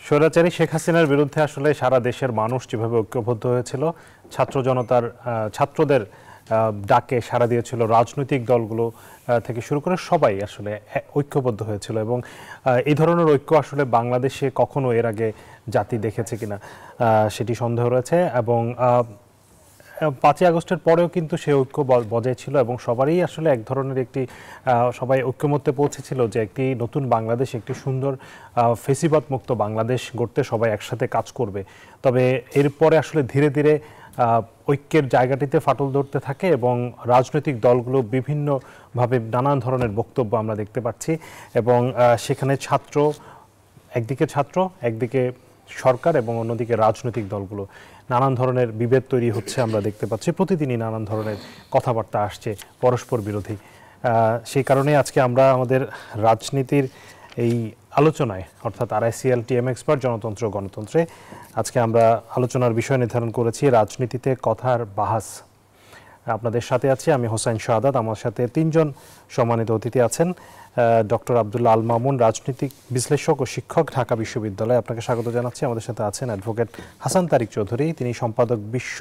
স্বৈরাচারী শেখ হাসিনার বিরুদ্ধে আসলে সারা দেশের মানুষ যেভাবে ঐক্যবদ্ধ হয়েছিল, ছাত্র জনতার ছাত্রদের ডাকে সাড়া দিয়েছিল, রাজনৈতিক দলগুলো থেকে শুরু করে সবাই আসলে ঐক্যবদ্ধ হয়েছিল এবং এই ধরনের ঐক্য আসলে বাংলাদেশে কখনো এর আগে জাতি দেখেছে কিনা সেটি সন্দেহ রয়েছে। এবং 5ই আগস্টের পরেও কিন্তু সে ঐক্য বজায় ছিল এবং সবারই আসলে এক ধরনের একটি সবাই ঐক্যমত্যে পৌঁছেছিল যে একটি নতুন বাংলাদেশ, একটি সুন্দর ফেসিবাদ মুক্ত বাংলাদেশ গড়তে সবাই একসাথে কাজ করবে। তবে এরপরে আসলে ধীরে ধীরে ঐক্যের জায়গাটিতে ফাটল ধরতে থাকে এবং রাজনৈতিক দলগুলো বিভিন্নভাবে নানান ধরনের বক্তব্য আমরা দেখতে পাচ্ছি এবং সেখানে একদিকে ছাত্র, একদিকে সরকার এবং অন্যদিকে রাজনৈতিক দলগুলো নানান ধরনের বিভেদ তৈরি হচ্ছে আমরা দেখতে পাচ্ছি। প্রতিদিনই নানান ধরনের কথাবার্তা আসছে পরস্পর বিরোধী। সেই কারণে আজকে আমরা আমাদের রাজনীতির এই আলোচনায়, অর্থাৎ RICL TM এক্সপার্ট জনতন্ত্র গণতন্ত্রে, আজকে আমরা আলোচনার বিষয় নির্ধারণ করেছি রাজনীতিতে কথার বাহাস। আপনাদের সাথে আছি আমি হোসাইন শাহাদাত, আমার সাথে 3 জন সম্মানিত অতিথি আছেন। ডক্টর আব্দুল্লাহ আল মামুন, রাজনৈতিক বিশ্লেষক ও শিক্ষক, ঢাকা বিশ্ববিদ্যালয়, আপনাকে স্বাগত জানাচ্ছি। আমাদের সাথে আছেন অ্যাডভোকেট হাসান তারিক চৌধুরী, তিনি সম্পাদক বিশ্ব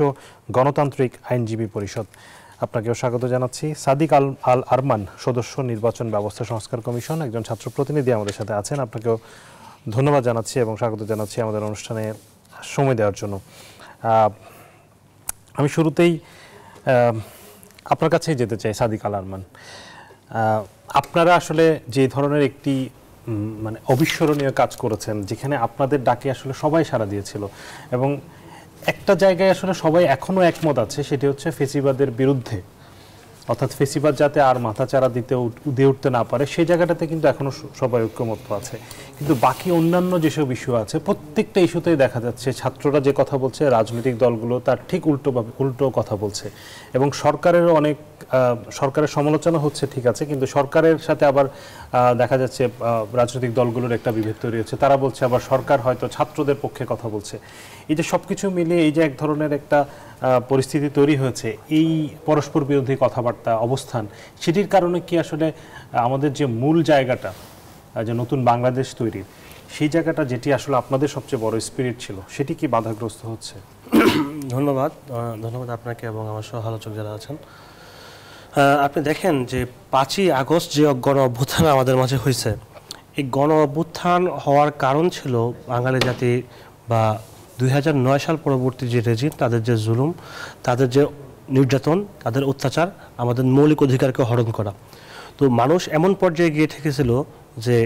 গণতান্ত্রিক আইনজীবী পরিষদ, আপনাকেও স্বাগত জানাচ্ছি। সাদিক আল আরমান, সদস্য নির্বাচন ব্যবস্থা সংস্কার কমিশন, একজন ছাত্র প্রতিনিধি আমাদের সাথে আছেন, আপনাকেও ধন্যবাদ জানাচ্ছি এবং স্বাগত জানাচ্ছি আমাদের অনুষ্ঠানে সময় দেওয়ার জন্য। আমি শুরুতেই আপনার কাছেই যেতে চাই সাদিক আল আরমান। আপনারা আসলে যে ধরনের একটি মানে অবিস্মরণীয় কাজ করেছেন, যেখানে আপনাদের ডাকে আসলে সবাই সাড়া দিয়েছিল এবং একটা জায়গায় আসলে সবাই এখনো একমত আছে, সেটি হচ্ছে ফেসিবাদের বিরুদ্ধে, অর্থাৎ ফেসিবাদ যাতে আর মাথাচাড়া দিয়ে উঠতে না পারে, সেই জায়গাটাতে কিন্তু এখনো সবাই ঐক্যমত্য আছে। কিন্তু বাকি অন্যান্য যেসব ইস্যু আছে, প্রত্যেকটা ইস্যুতেই দেখা যাচ্ছে ছাত্ররা যে কথা বলছে, রাজনৈতিক দলগুলো তার ঠিক উল্টো কথা বলছে এবং সরকারের সমালোচনা হচ্ছে, ঠিক আছে, কিন্তু সরকারের সাথে আবার দেখা যাচ্ছে রাজনৈতিক দলগুলোর একটা বিভেদ তৈরি হচ্ছে। তারা বলছে আবার সরকার হয়তো ছাত্রদের পক্ষে কথা বলছে। এই যে সবকিছু মিলিয়ে এই যে এক ধরনের একটা পরিস্থিতি তৈরি হয়েছে, এই পরস্পর বিরোধী কথাবার্তা, অবস্থান, সেটির কারণে কি আসলে আমাদের যে মূল জায়গাটা, যে নতুন বাংলাদেশ তৈরির সেই জায়গাটা, যেটি আসলে আপনাদের সবচেয়ে বড় স্পিরিট ছিল, সেটি কি বাধাগ্রস্ত হচ্ছে? ধন্যবাদ আপনাকে এবং আমার সহ আলোচক যারা আছেন। আপনি দেখেন যে 5ই আগস্ট যে গণ অভ্যুত্থান আমাদের মাঝে হয়েছে, এই গণ অভ্যুত্থান হওয়ার কারণ ছিল বাঙালি জাতি বা 2009 সাল পরবর্তী যে রেজিম, তাদের যে জুলুম, তাদের যে নির্যাতন, তাদের অত্যাচার, আমাদের মৌলিক অধিকারকে হরণ করা। তো মানুষ এমন পর্যায়ে গিয়ে ঠেকেছিল যে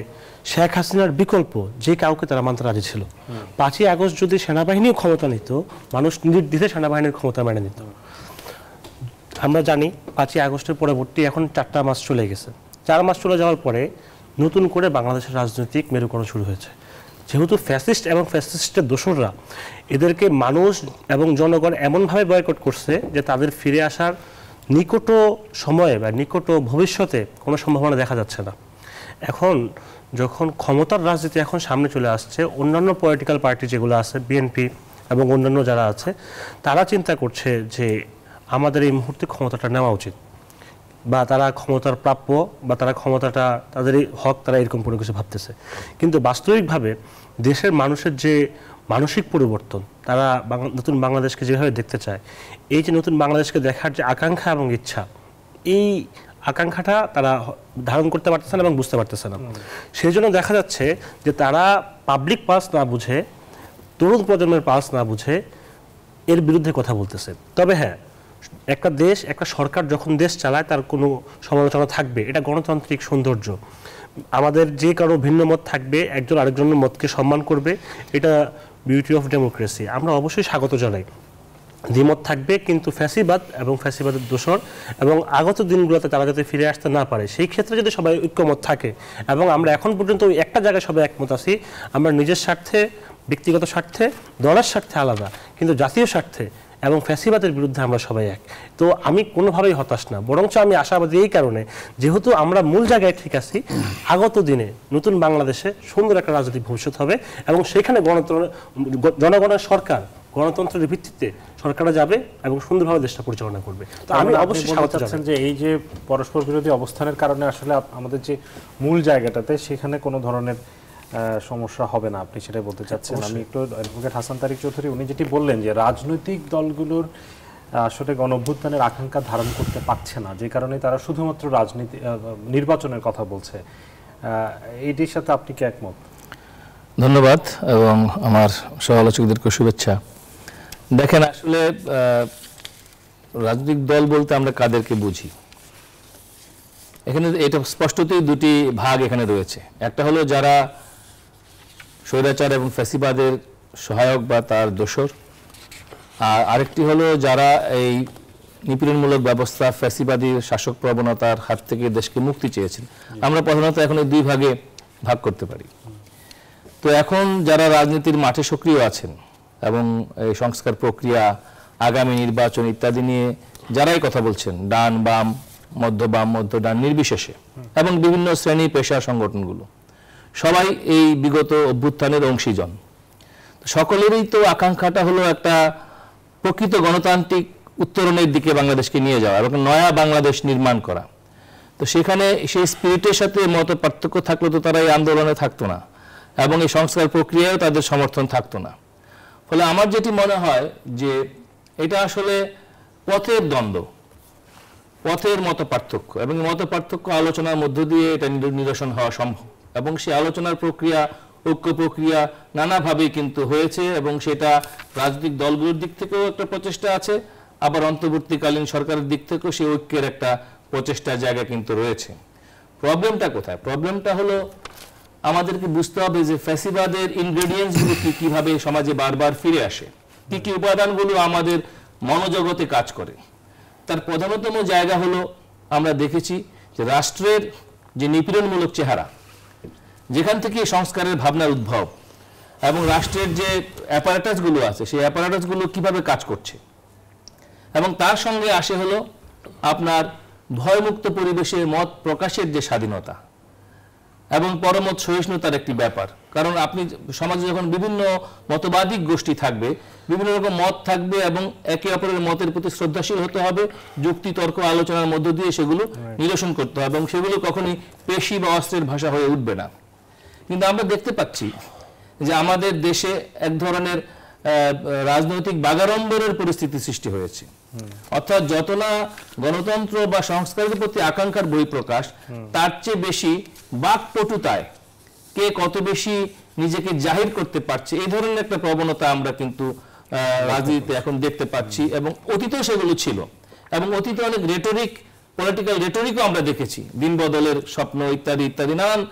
শেখ হাসিনার বিকল্প যে কাউকে তারা মানতে রাজি ছিল। 5ই আগস্ট যদি সেনাবাহিনীও ক্ষমতা নিত, মানুষ নির্দ্বিধায় সেনাবাহিনীর ক্ষমতা মেনে নিত। আমরা জানি 5ই আগস্টের পরবর্তী এখন 4টা মাস চলে গেছে। 4 মাস চলে যাওয়ার পরে নতুন করে বাংলাদেশের রাজনৈতিক মেরুকরণ শুরু হয়েছে। যেহেতু ফ্যাসিস্ট এবং ফ্যাসিস্টের দোসররা, এদেরকে মানুষ এবং জনগণ এমনভাবে বয়কট করছে যে তাদের ফিরে আসার নিকট সময়ে বা নিকট ভবিষ্যতে কোনো সম্ভাবনা দেখা যাচ্ছে না। এখন যখন ক্ষমতার রাজনীতি এখন সামনে চলে আসছে, অন্যান্য পলিটিক্যাল পার্টি যেগুলো আছে, বিএনপি এবং অন্যান্য যারা আছে, তারা চিন্তা করছে যে আমাদের এই মুহূর্তে ক্ষমতাটা নেওয়া উচিত, বা তারা ক্ষমতার প্রাপ্য, বা তারা ক্ষমতাটা তাদের হক, তারা এরকম কোনো কিছু ভাবতেছে। কিন্তু বাস্তবিকভাবে দেশের মানুষের যে মানসিক পরিবর্তন, তারা নতুন বাংলাদেশকে যেভাবে দেখতে চায়, এই যে নতুন বাংলাদেশকে দেখার যে আকাঙ্ক্ষা এবং ইচ্ছা, এই আকাঙ্ক্ষাটা তারা ধারণ করতে পারতেছে না এবং বুঝতে পারতেছে না। সেই জন্য দেখা যাচ্ছে যে তারা পাবলিক পালস না বুঝে, তরুণ প্রজন্মের পালস না বুঝে এর বিরুদ্ধে কথা বলতেছে। তবে হ্যাঁ, একটা দেশ, একটা সরকার যখন দেশ চালায়, তার কোনো সমালোচনা থাকবে, এটা গণতান্ত্রিক সৌন্দর্য। আমাদের যে কারো ভিন্ন মত থাকবে, একজন আরেকজনের মতকে সম্মান করবে, এটা বিউটি অফ ডেমোক্রেসি। আমরা অবশ্যই স্বাগত জানাই। দ্বিমত থাকবে, কিন্তু ফ্যাসিবাদ এবং ফ্যাসিবাদের দোসর এবং আগত দিনগুলোতে তারা যাতে ফিরে আসতে না পারে, সেই ক্ষেত্রে যদি সবাই ঐক্যমত থাকে, এবং আমরা এখন পর্যন্ত একটা জায়গায় সবাই একমত আছি, আমরা নিজের স্বার্থে, ব্যক্তিগত স্বার্থে, দলের স্বার্থে আলাদা, কিন্তু জাতীয় স্বার্থে এবং ফ্যাসিবাদের বিরুদ্ধে আমরা সবাই এক। তো আমি কোনোভাবেই হতাশ না, বরঞ্চ আমি আশাবাদী এই কারণে, যেহেতু আমরা মূল জায়গায় ঠিক আছি, আগত দিনে নতুন বাংলাদেশে সুন্দর একটা রাজনৈতিক ভবিষ্যৎ হবে এবং সেখানে জনগণের সরকার, গণতন্ত্রের ভিত্তিতে সরকাররা যাবে এবং সুন্দরভাবে দেশটা পরিচালনা করবে। তো আমি অবশ্যই স্বাগত জানাচ্ছি যে এই যে পরস্পর বিরোধী অবস্থানের কারণে আসলে আমাদের যে মূল জায়গাটাতে, সেখানে কোনো ধরনের সমস্যা হবে না, আপনি সেটাই বলতে চাচ্ছেন। আমি একটু অ্যাডভোকেট হাসান তারিক চৌধুরী উনি যেটি বললেন যে রাজনৈতিক দলগুলোর আসলে গণঅভ্যুত্থানের আকাঙ্ক্ষা ধারণ করতে পারছে না, যে কারণে তারা শুধুমাত্র নির্বাচনের কথা বলছে, এইটির সাথে আপনি কি একমত? ধন্যবাদ এবং আমার সহ-আলোচকদেরকে শুভেচ্ছা। দেখেন, আসলে রাজনৈতিক দল বলতে আমরা কাদেরকে বুঝি, এখানে এটা স্পষ্টতই দুটি ভাগ এখানে রয়েছে। একটা হলো যারা স্বৈরাচার এবং ফ্যাসিবাদের সহায়ক বা তার দোসর, আর আরেকটি হলো যারা এই নিপীড়নমূলক ব্যবস্থা, ফ্যাসিবাদী শাসক প্রবণতার হাত থেকে দেশকে মুক্তি চেয়েছেন। আমরা প্রধানত এখন এই দুই ভাগে ভাগ করতে পারি। তো এখন যারা রাজনীতির মাঠে সক্রিয় আছেন এবং এই সংস্কার প্রক্রিয়া, আগামী নির্বাচন ইত্যাদি নিয়ে যারাই কথা বলছেন, ডান বাম, মধ্য ডান নির্বিশেষে, এবং বিভিন্ন শ্রেণী পেশা সংগঠনগুলো, সবাই এই বিগত অভ্যুত্থানের অংশীজন। সকলেরই তো আকাঙ্ক্ষাটা হলো একটা প্রকৃত গণতান্ত্রিক উত্তরণের দিকে বাংলাদেশকে নিয়ে যাওয়া এবং নয়া বাংলাদেশ নির্মাণ করা। তো সেখানে সেই স্পিরিটের সাথে মত পার্থক্য থাকলে তো তারা এই আন্দোলনে থাকতো না এবং এই সংস্কার প্রক্রিয়ায়ও তাদের সমর্থন থাকতো না। ফলে আমার যেটি মনে হয় যে এটা আসলে পথের দ্বন্দ্ব, পথের মত পার্থক্য, এবং মত পার্থক্য আলোচনার মধ্য দিয়ে এটা নিরসন হওয়া সম্ভব। এবং সেই আলোচনার প্রক্রিয়া, ঐক্য প্রক্রিয়া নানাভাবেই কিন্তু হয়েছে এবং সেটা রাজনৈতিক দলগুলোর দিক থেকেও একটা প্রচেষ্টা আছে, আবার অন্তর্বর্তীকালীন সরকারের দিক থেকেও সেই ঐক্যের একটা প্রচেষ্টার জায়গা কিন্তু রয়েছে। প্রবলেমটা কোথায়? প্রবলেমটা হলো আমাদেরকে বুঝতে হবে যে ফ্যাসিবাদের ইনগ্রেডিয়েন্টসগুলো কিভাবে সমাজে বারবার ফিরে আসে, কি উপাদানগুলো আমাদের মনোজগতে কাজ করে। তার প্রধানতম জায়গা হলো আমরা দেখেছি যে রাষ্ট্রের যে নিপীড়নমূলক চেহারা, যেখান থেকে সংস্কারের ভাবনার উদ্ভব, এবং রাষ্ট্রের যে অ্যাপারেটাসগুলো আছে সেই অ্যাপারেটাসগুলো কিভাবে কাজ করছে, এবং তার সঙ্গে আসে হলো আপনার ভয়মুক্ত পরিবেশে মত প্রকাশের যে স্বাধীনতা এবং পরমত সহিষ্ণুতার একটি ব্যাপার। কারণ আপনি সমাজে যখন বিভিন্ন মতবাদিক গোষ্ঠী থাকবে, বিভিন্ন রকম মত থাকবে এবং একে অপরের মতের প্রতি শ্রদ্ধাশীল হতে হবে, যুক্তি তর্ক আলোচনার মধ্য দিয়ে সেগুলো নিরসন করতে হবে এবং সেগুলো কখনোই পেশি বা অস্ত্রের ভাষা হয়ে উঠবে না। কিন্তু আমরা দেখতে পাচ্ছি যে আমাদের দেশে এক ধরনের রাজনৈতিক বাগাড়ম্বরের পরিস্থিতি সৃষ্টি হয়েছে। অর্থাৎ যত না গণতন্ত্র বা সংস্কারের প্রতি আকাঙ্ক্ষার বহিঃপ্রকাশ, তার চেয়ে বেশি বাকপটুতায় কে কত বেশি নিজেকে জাহির করতে পারছে, এই ধরনের একটা প্রবণতা আমরা কিন্তু রাজনীতিতে এখন দেখতে পাচ্ছি, এবং অতীতেও সেগুলো ছিল। এবং অতীতে অনেক রেটরিক, পলিটিক্যাল রেটরিকও আমরা দেখেছি, দিন বদলের স্বপ্ন ইত্যাদি ইত্যাদি নানান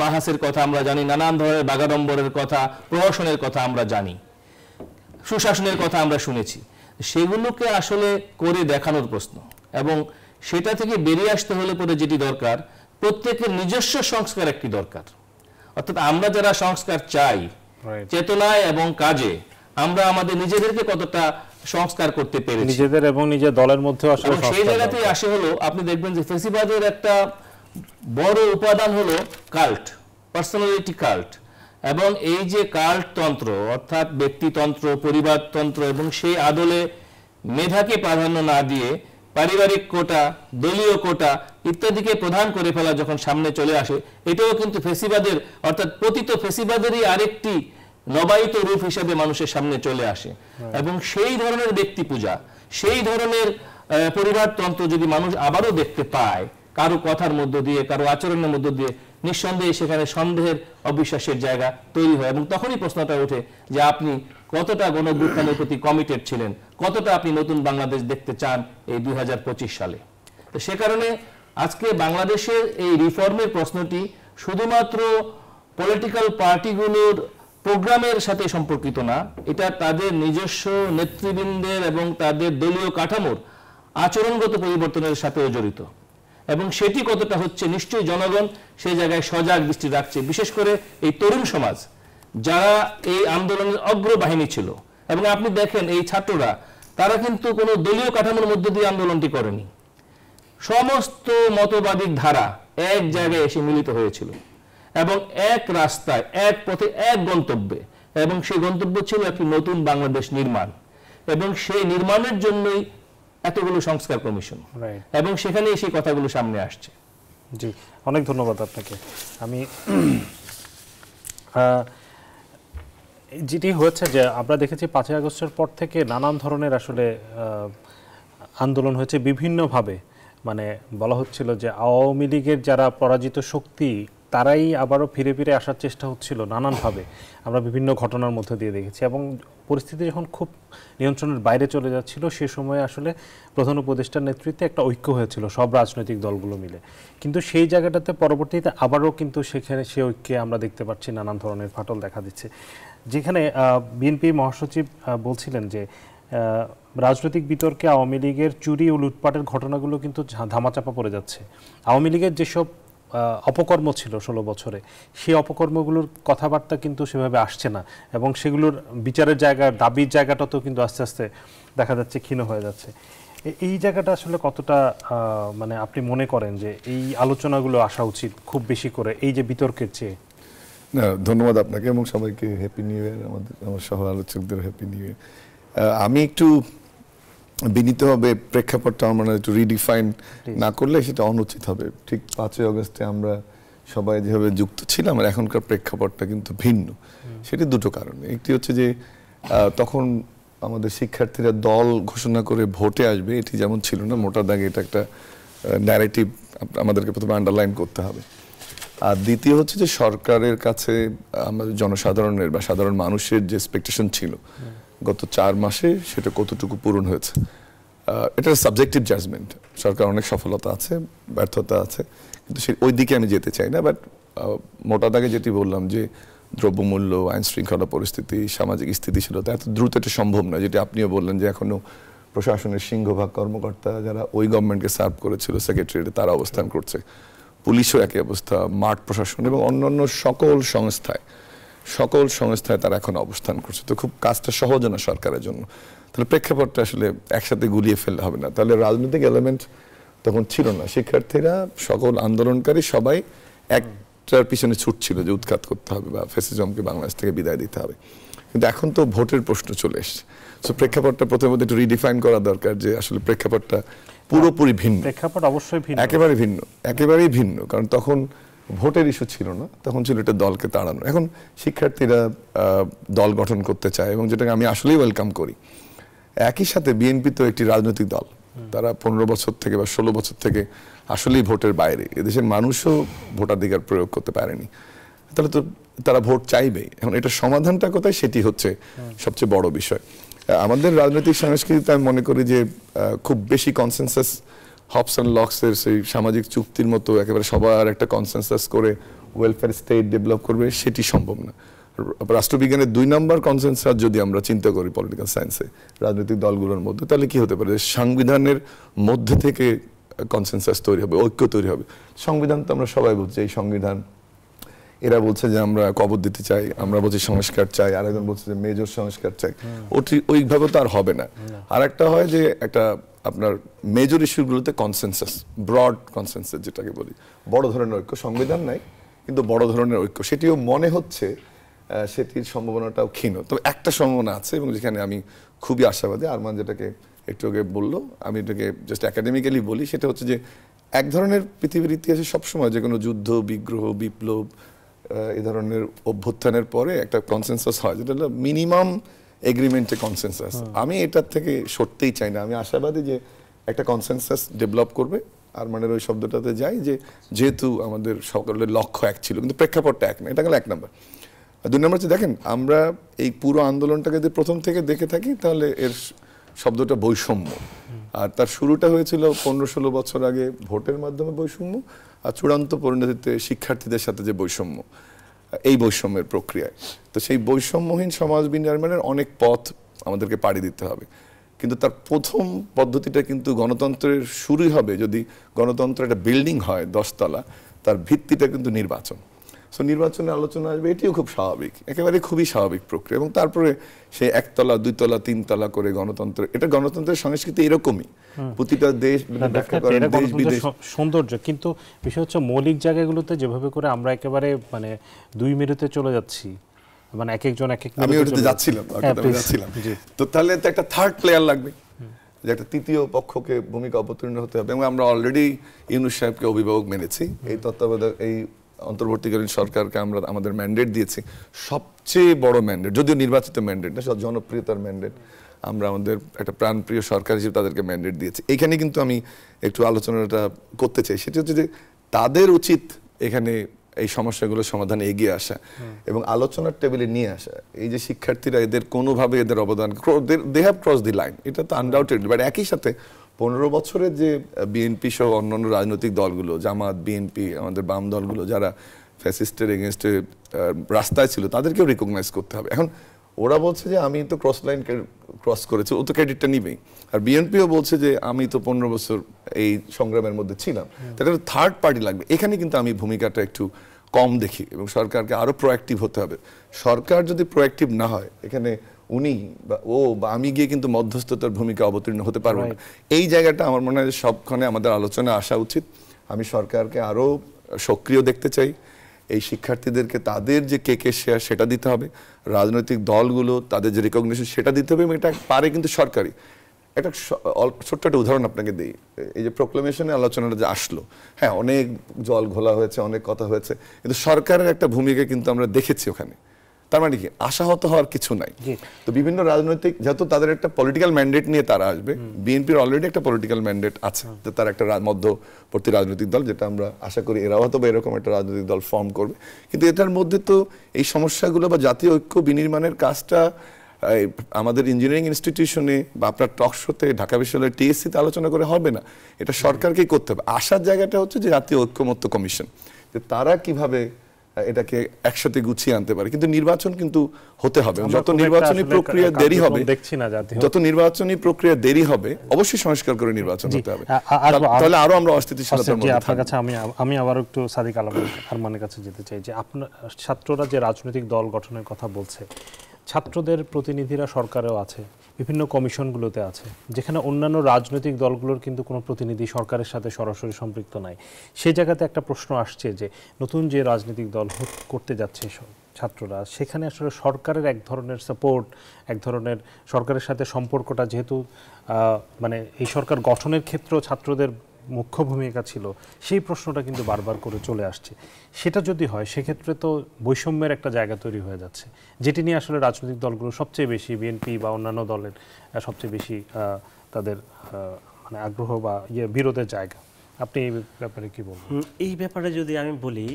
বাহাসের কথা আমরা জানি, নানান ধরনের বাগাড়ম্বরের কথা, প্রহসনের কথা আমরা জানি, সুশাসনের কথা আমরা শুনেছি। সেগুলোকে আসলে করে দেখানোর প্রশ্ন, এবং সেটা থেকে বেরিয়ে আসতে হলে পরে যেটি দরকার, প্রত্যেকের নিজস্ব সংস্কার একটি দরকার। অর্থাৎ আমরা যারা সংস্কার চাই, চেতনায় এবং কাজে আমরা আমাদের নিজেদেরকে কতটা সংস্কার করতে পেরেছি, নিজেদের এবং নিজের দলের মধ্যে আসলে সেই জায়গাতেই আসে হলো আপনি দেখবেন যে ফ্যাসিবাদের একটা বড় উপাদান হলো কাল্ট, পার্সোনালিটি কাল্ট। এবং এই যে কাল্ট তন্ত্র, অর্থাৎ ব্যক্তিতন্ত্র, পরিবারতন্ত্র, এবং সেই আদলে মেধাকে প্রাধান্য না দিয়ে পারিবারিক কোটা, দলীয় কোটা ইত্যাদিকে প্রধান করে ফেলা যখন সামনে চলে আসে, এটাও কিন্তু ফ্যাসিবাদের, অর্থাৎ পতিত ফ্যাসিবাদেরই আরেকটি নবায়িত রূপ হিসেবে মানুষের সামনে চলে আসে। এবং সেই ধরনের ব্যক্তি পূজা, সেই ধরনের পরিবারতন্ত্র যদি মানুষ আবারও দেখতে পায় কারো কথার মধ্য দিয়ে, কারো আচরণের মধ্য দিয়ে, নিঃসন্দেহে সেখানে সন্দেহের, অবিশ্বাসের জায়গা তৈরি হয়। এবং তখনই প্রশ্নটা ওঠে যে আপনি কতটা গণঅভ্যুত্থানের প্রতি কমিটেড ছিলেন, কতটা আপনি নতুন বাংলাদেশ দেখতে চান এই 2025 সালে। তো সে কারণে আজকে বাংলাদেশের এই রিফর্মের প্রশ্নটি শুধুমাত্র পলিটিক্যাল পার্টিগুলোর প্রোগ্রামের সাথে সম্পর্কিত না, এটা তাদের নিজস্ব নেতৃবৃন্দের এবং তাদের দলীয় কাঠামোর আচরণগত পরিবর্তনের সাথেও জড়িত। এবং সেটি কতটা হচ্ছে নিশ্চয়ই জনগণ সেই জায়গায় সজাগ দৃষ্টি রাখছে, বিশেষ করে এই তরুণ সমাজ যারা এই আন্দোলনের অগ্রবাহিনী ছিল। এবং আপনি দেখেন এই ছাত্ররা, তারা কিন্তু কোনো দলীয় কাঠামোর মধ্যে দিয়ে আন্দোলনটি করেনি, সমস্ত মতবাদিক ধারা এক জায়গায় এসে মিলিত হয়েছিল এবং এক রাস্তায়, এক পথে, এক গন্তব্যে, এবং সেই গন্তব্য ছিল একটি নতুন বাংলাদেশ নির্মাণ। এবং সেই নির্মাণের জন্যই এতগুলো সংস্কার কমিশন, এবং সেখানে সেই কথাগুলো সামনে আসছে। জি, অনেক ধন্যবাদ আপনাকে। আমি যেটি হয়েছে যে আমরা দেখেছি 5ই আগস্টের পর থেকে নানান ধরনের আসলে আন্দোলন হয়েছে বিভিন্নভাবে, মানে বলা হচ্ছিল যে আওয়ামী লীগের যারা পরাজিত শক্তি তারাই আবারও ফিরে ফিরে আসার চেষ্টা হচ্ছিল নানানভাবে, আমরা বিভিন্ন ঘটনার মধ্যে দিয়ে দেখেছি। এবং পরিস্থিতি যখন খুব নিয়ন্ত্রণের বাইরে চলে যাচ্ছিল সে সময় আসলে প্রধান উপদেষ্টার নেতৃত্বে একটা ঐক্য হয়েছিল সব রাজনৈতিক দলগুলো মিলে, কিন্তু সেই জায়গাটাতে পরবর্তীতে আবারও কিন্তু সেখানে সে ঐক্যে আমরা দেখতে পাচ্ছি নানান ধরনের ফাটল দেখা দিচ্ছে। যেখানে বিএনপি মহাসচিব বলছিলেন যে রাজনৈতিক বিতর্কে আওয়ামী লীগের চুরি ও লুটপাটের ঘটনাগুলো কিন্তু ধামাচাপা পড়ে যাচ্ছে। আওয়ামী লীগের যেসব অপকর্ম ছিল 16 বছরে, সেই অপকর্মগুলোর কথাবার্তা কিন্তু সেভাবে আসছে না, এবং সেগুলোর বিচারের জায়গা, দাবির জায়গাটাতেও কিন্তু আস্তে আস্তে দেখা যাচ্ছে ক্ষীণ হয়ে যাচ্ছে। এই জায়গাটা আসলে কতটা মানে আপনি মনে করেন যে এই আলোচনাগুলো আসা উচিত খুব বেশি করে এই যে বিতর্কের চেয়ে? না, ধন্যবাদ আপনাকে এবং সবাইকে হ্যাপি নিউ ইয়ার, আমার সহ আলোচকদের হ্যাপি নিউ ইয়ার। আমি একটু বিনীতভাবে প্রেক্ষাপটটা আমরা একটু রিডিফাইন না করলে সেটা অনুচিত হবে। ঠিক 5ই আগস্টে আমরা সবাই যেভাবে যুক্ত ছিলাম আর এখনকার প্রেক্ষাপটটা কিন্তু ভিন্ন। সেটি দুটো কারণে। একটি হচ্ছে যে তখন আমাদের শিক্ষার্থীরা দল ঘোষণা করে ভোটে আসবে এটি যেমন ছিল না, মোটা দাগে এটা একটা ন্যারেটিভ আমাদেরকে প্রথমে আন্ডারলাইন করতে হবে। আর দ্বিতীয় হচ্ছে যে সরকারের কাছে আমাদের জনসাধারণের বা সাধারণ মানুষের যে এক্সপেকটেশন ছিল গত 4 মাসে সেটা কতটুকু পূরণ হয়েছে, এটা সাবজেক্টিভ জাজমেন্ট। সরকার অনেক সফলতা আছে, ব্যর্থতা আছে, কিন্তু ওই দিকে আমি যেতে চাই না। বাট মোটা দাগে যেটি বললাম যে দ্রব্যমূল্য, আইন শৃঙ্খলা পরিস্থিতি, সামাজিক স্থিতিশীলতা এত দ্রুত এটা সম্ভব না, যেটি আপনিও বললেন যে এখনো প্রশাসনের সিংহভাগ কর্মকর্তা যারা ওই গভর্নমেন্টকে সার্ভ করেছিল সেক্রেটারিয়েটে তারা অবস্থান করছে, পুলিশও একই অবস্থা, মাঠ প্রশাসন এবং অন্যান্য সকল সংস্থায় তারা এখন অবস্থান করছে। তো খুব কাজটা সহজ না সরকারের জন্য। তাহলে প্রেক্ষাপটটা আসলে একসাথে গুলিয়ে ফেললে হবে না। তাহলে রাজনৈতিক এলিমেন্ট তখন ছিল না, শিক্ষার্থীরা সকল আন্দোলনকারী সবাই একটার পিছনে ছুটছিল যে উৎখাত করতে হবে বা ফ্যাসিজমকে বাংলাদেশ থেকে বিদায় দিতে হবে। কিন্তু এখন তো ভোটের প্রশ্ন চলে এসছে। সো প্রেক্ষাপটটা প্রথমত একটু রিডিফাইন করা দরকার যে আসলে প্রেক্ষাপটটা পুরোপুরি ভিন্ন। প্রেক্ষাপট অবশ্যই ভিন্ন, একেবারেই ভিন্ন। কারণ তখন ভোটের ইস্যু ছিল না, তখন ছিল এটা দলকে তাড়ানো। এখন শিক্ষার্থীরা দল গঠন করতে চায় এবং যেটাকে আমি আসলেই ওয়েলকাম করি। একই সাথে বিএনপি তো একটি রাজনৈতিক দল, তারা 15 বছর থেকে বা 16 বছর থেকে আসলেই ভোটের বাইরে, এদেশের মানুষও ভোটাধিকার প্রয়োগ করতে পারেনি। তাহলে তো তারা ভোট চাইবেই। এখন এটা সমাধানটা কোথায়, সেটি হচ্ছে সবচেয়ে বড় বিষয়। আমাদের রাজনৈতিক সংস্কৃতিতে আমি মনে করি যে খুব বেশি কনসেনসাস, হবস অ্যান্ড লক্সের সেই সামাজিক চুক্তির মতো একেবারে সবার একটা কনসেনসাস করে ওয়েলফেয়ার স্টেট ডেভেলপ করবে সেটি সম্ভব না। রাষ্ট্রবিজ্ঞানের 2 নম্বর কনসেনসাস যদি আমরা চিন্তা করি পলিটিক্যাল সায়েন্সে রাজনৈতিক দলগুলোর মধ্যে, তাহলে কি হতে পারে, সংবিধানের মধ্যে থেকে কনসেনসাস তৈরি হবে, ঐক্য তৈরি হবে। সংবিধান তো আমরা সবাই বলছি এই সংবিধান, এরা বলছে যে আমরা কবর দিতে চাই, আমরা বলছি সংস্কার চাই, আর একজন বলছে যে মেজর সংস্কার চাই। ওইভাবে তো আর হবে না। আর একটা হয় যে একটা আপনার মেজর ইস্যুগুলোতে কনসেনসাস, ব্রড কনসেনসাস যেটাকে বলি, বড় ধরনের ঐক্য, সংবিধান নাই কিন্তু বড় ধরনের ঐক্য, সেটিও মনে হচ্ছে সেটির সম্ভাবনাটাও ক্ষীণ। তবে একটা সম্ভাবনা আছে এবং যেখানে আমি খুবই আশাবাদী, আরমান যেটাকে একটু আগে বললো, আমি এটাকে জাস্ট একাডেমিক্যালি বলি, সেটা হচ্ছে যে এক ধরনের পৃথিবীর ইতিহাসে সবসময় যে কোনো যুদ্ধ, বিগ্রহ, বিপ্লব, এই ধরনের অভ্যুত্থানের পরে একটা কনসেনসাস হয়, যেটা হলো মিনিমাম এগ্রিমেন্টে কনসেনসাস। আমি এটার থেকে সরতেই চাই না। আমি আশাবাদী যে একটা কনসেনসাস ডেভেলপ করবে। আর মানে ওই শব্দটাতে যাই যে যেহেতু আমাদের সকলের লক্ষ্য এক ছিল কিন্তু প্রেক্ষাপটটা এক না, এটা গেল 1 নম্বর। 2 নম্বর হচ্ছে দেখেন, আমরা এই পুরো আন্দোলনটাকে যদি প্রথম থেকে দেখে থাকি তাহলে এর শব্দটা বৈষম্য, আর তার শুরুটা হয়েছিল 15-16 বছর আগে ভোটের মাধ্যমে বৈষম্য, আর চূড়ান্ত পরিণতিতে শিক্ষার্থীদের সাথে যে বৈষম্য, এই বৈষম্যের প্রক্রিয়ায়। তো সেই বৈষম্যহীন সমাজ বিনির্মাণের অনেক পথ আমাদেরকে পাড়ি দিতে হবে, কিন্তু তার প্রথম পদ্ধতিটা কিন্তু গণতন্ত্রের শুরুই হবে যদি গণতন্ত্র একটা বিল্ডিং হয় 10 তলা, তার ভিত্তিটা কিন্তু নির্বাচন। সো নির্বাচনের আলোচনা আসবে, এটিও খুব স্বাভাবিক, একেবারে খুবই স্বাভাবিক প্রক্রিয়া। এবং তারপরে সে 1 তলা 2 তলা 3 তলা করে গণতন্ত্র, এটা গণতন্ত্রের সংস্কৃতি এরকমই, প্রতিটা দেশ সৌন্দর্য। কিন্তু বিষয় হচ্ছে মৌলিক জায়গাগুলোতে যেভাবে করে আমরা একেবারে মানে 2 মেরুতে চলে যাচ্ছি, মানে এক একজন এক এক, আমি ওটাতে যাচ্ছিলাম। তো তাহলে তো একটা থার্ড প্লেয়ার লাগবে, যে একটা তৃতীয় পক্ষকে ভূমিকা অবতীর্ণ হতে হবে। এবং আমরা অলরেডি ইউনূস সাহেবকে অভিভাবক মেনেছি, এই তত্ত্বাবধায়ক এই অন্তর্বর্তীকালীন সরকারকে আমরা আমাদের ম্যান্ডেট দিয়েছি, সবচেয়ে বড় ম্যান্ডেট, যদিও নির্বাচিত ম্যান্ডেট না, সব জনপ্রিয়তার ম্যান্ডেট, আমরা আমাদের একটা প্রাণপ্রিয় সরকার হিসেবে তাদেরকে ম্যান্ডেট দিয়েছি। এইখানে কিন্তু আমি একটু আলোচনাটা করতে চাই, সেটা হচ্ছে যে তাদের উচিত এখানে এই সমস্যাগুলোর সমাধানে এগিয়ে আসা এবং আলোচনার টেবিলে নিয়ে আসা। এই যে শিক্ষার্থীরা, এদের কোনোভাবে এদের অবদান, they have cross the line, এটা তো আনডাউটেড। বাট একই সাথে 15 বছরের যে বিএনপি সহ অন্যান্য রাজনৈতিক দলগুলো, জামাত, বিএনপি, আমাদের বাম দলগুলো যারা ফ্যাসিস্টের এগেনস্টে রাস্তায় ছিল, তাদেরকেও রিকগনাইজ করতে হবে। এখন ওরা বলছে যে আমি তো ক্রস করেছি, ও তো ক্রেডিটটা নিবেই। আর বিএনপিও বলছে যে আমি তো 15 বছর এই সংগ্রামের মধ্যে ছিলাম, তাহলে থার্ড পার্টি লাগবে। এখানে কিন্তু আমি ভূমিকাটা একটু কম দেখি এবং সরকারকে আরো প্রোঅ্যাক্টিভ হতে হবে। সরকার যদি প্রোঅ্যাক্টিভ না হয়, এখানে উনি বা ও বা আমি গিয়ে কিন্তু মধ্যস্থতার ভূমিকা অবতীর্ণ হতে পারবো না। এই জায়গাটা আমার মনে হয় সবখানে আমাদের আলোচনা আসা উচিত। আমি সরকারকে আরো সক্রিয় দেখতে চাই। এই শিক্ষার্থীদেরকে তাদের যে কে শেয়ার সেটা দিতে হবে, রাজনৈতিক দলগুলো তাদের যে রিকগনিশন সেটা দিতে হবে, এবং এটা পারে কিন্তু সরকারি। একটা ছোট্ট একটা উদাহরণ আপনাকে দিই। এই যে প্রোক্লেমেশনে আলোচনাটা যে আসলো, হ্যাঁ অনেক জল ঘোলা হয়েছে, অনেক কথা হয়েছে, কিন্তু সরকারের একটা ভূমিকা কিন্তু আমরা দেখেছি ওখানে। তার মানে কি, আশাহত হওয়ার কিছু নাই। তো বিভিন্ন রাজনৈতিক, যেহেতু তাদের একটা পলিটিক্যাল ম্যান্ডেট নিয়ে তারা আসবে, বিএনপির অলরেডি একটা পলিটিক্যাল ম্যান্ডেট আছে, যে তার একটা মধ্যবর্তী রাজনৈতিক দল, যেটা আমরা আশা করি এরাও হয়তো এরকম একটা রাজনৈতিক দল ফর্ম করবে। কিন্তু এটার মধ্যে তো এই সমস্যাগুলো বা জাতীয় ঐক্য বিনির্মাণের কাজটা আমাদের ইঞ্জিনিয়ারিং ইনস্টিটিউশনে বা আপনার টক শোতে, ঢাকা বিশ্ববিদ্যালয়ের টিএসসিতে আলোচনা করে হবে না, এটা সরকারকেই করতে হবে। আসার জায়গাটা হচ্ছে যে জাতীয় ঐক্যমত্য কমিশন, যে তারা কিভাবে এটাকে একসাথে গুছিয়ে আনতে পারে। কিন্তু নির্বাচন কিন্তু হতে হবে, যত নির্বাচনী প্রক্রিয়া দেরি হবে, যত নির্বাচনী প্রক্রিয়া দেরি হবে, অবশ্যই সংস্কার করে নির্বাচন হতে হবে, তাহলে আরো আমরা অস্থিতিশীলতার মধ্যে আপনার কাছে আমি আবার একটু সাদিক আরমানের কাছে যেতে চাই যে আপনার ছাত্ররা যে রাজনৈতিক দল গঠনের কথা বলছে, ছাত্রদের প্রতিনিধিরা সরকারেও আছে, বিভিন্ন কমিশনগুলোতে আছে, যেখানে অন্যান্য রাজনৈতিক দলগুলোর কিন্তু কোনো প্রতিনিধি সরকারের সাথে সরাসরি সম্পৃক্ত নাই। সেই জায়গাতে একটা প্রশ্ন আসছে যে নতুন যে রাজনৈতিক দল করতে যাচ্ছে ছাত্ররা, সেখানে আসলে সরকারের এক ধরনের সাপোর্ট, এক ধরনের সরকারের সাথে সম্পর্কটা, যেহেতু মানে এই সরকার গঠনের ক্ষেত্রেও ছাত্রদের মুখ্য ভূমিকা ছিল, সেই প্রশ্নটা কিন্তু বারবার করে চলে আসছে। সেটা যদি হয়, সেক্ষেত্রে তো বৈষম্যের একটা জায়গা তৈরি হয়ে যাচ্ছে, যেটি নিয়ে আসলে রাজনৈতিক দলগুলো সবচেয়ে বেশি, বিএনপি বা অন্যান্য দলের সবচেয়ে বেশি তাদের মানে আগ্রহ বা বিরোধের জায়গা। আপনি এই ব্যাপারে কি বলবেন? এই ব্যাপারে যদি আমি বলি,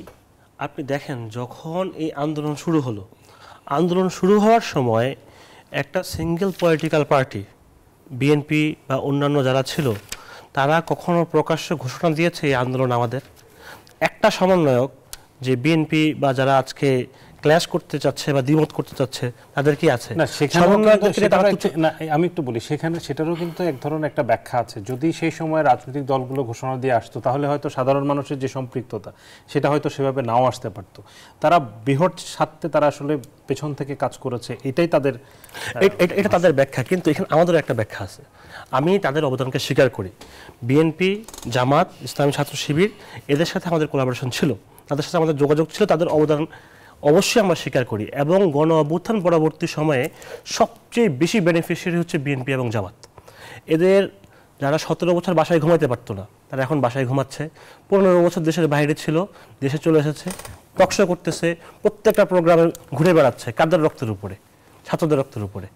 আপনি দেখেন যখন এই আন্দোলন শুরু হলো, আন্দোলন শুরু হওয়ার সময় একটা সিঙ্গেল পলিটিক্যাল পার্টি, বিএনপি বা অন্যান্য যারা ছিল, তারা কখনো প্রকাশ্য ঘোষণা দিয়েছে এই আন্দোলন আমাদের? একটা সমন্বয়ক যে বিএনপি বা যারা আজকে ক্ল্যাশ করতে চাচ্ছে বা দ্বিমত করতে চাচ্ছে, তাদের কি আছে? না, আমি একটু বলি, সেখানে সেটারও কিন্তু এক ধরনের একটা ব্যাখ্যা আছে। যদি সেই সময় রাজনৈতিক দলগুলো ঘোষণা দিয়ে আসতো, তাহলে হয়তো সাধারণ মানুষের যে সম্পৃক্ততা, সেটা হয়তো সেভাবে নাও আসতে পারতো। তারা বৃহৎ স্বার্থে তারা আসলে পেছন থেকে কাজ করেছে, এটাই তাদের, এটা তাদের ব্যাখ্যা। কিন্তু এখানে আমাদেরও একটা ব্যাখ্যা আছে। আমি তাদের অবদানকে স্বীকার করি। বিএনপি, জামাত, ইসলামী ছাত্র শিবির, এদের সাথে আমাদের কোলাবোরেশন ছিল, তাদের সাথে আমাদের যোগাযোগ ছিল, তাদের অবদান অবশ্যই আমরা স্বীকার করি। এবং গণ অভ্যুত্থান পরবর্তী সময়ে সবচেয়ে বেশি বেনিফিশিয়ারি হচ্ছে বিএনপি এবং জামাত। এদের যারা 17 বছর বাসায় ঘুমাইতে পারতো না, তারা এখন বাসায় ঘুমাচ্ছে। 15 বছর দেশের বাইরে ছিল, দেশে চলে এসেছে, টকশো করতেছে, প্রত্যেকটা প্রোগ্রামে ঘুরে বেড়াচ্ছে। কাদের রক্তের উপরে? ছাত্রদের রক্তের উপরে।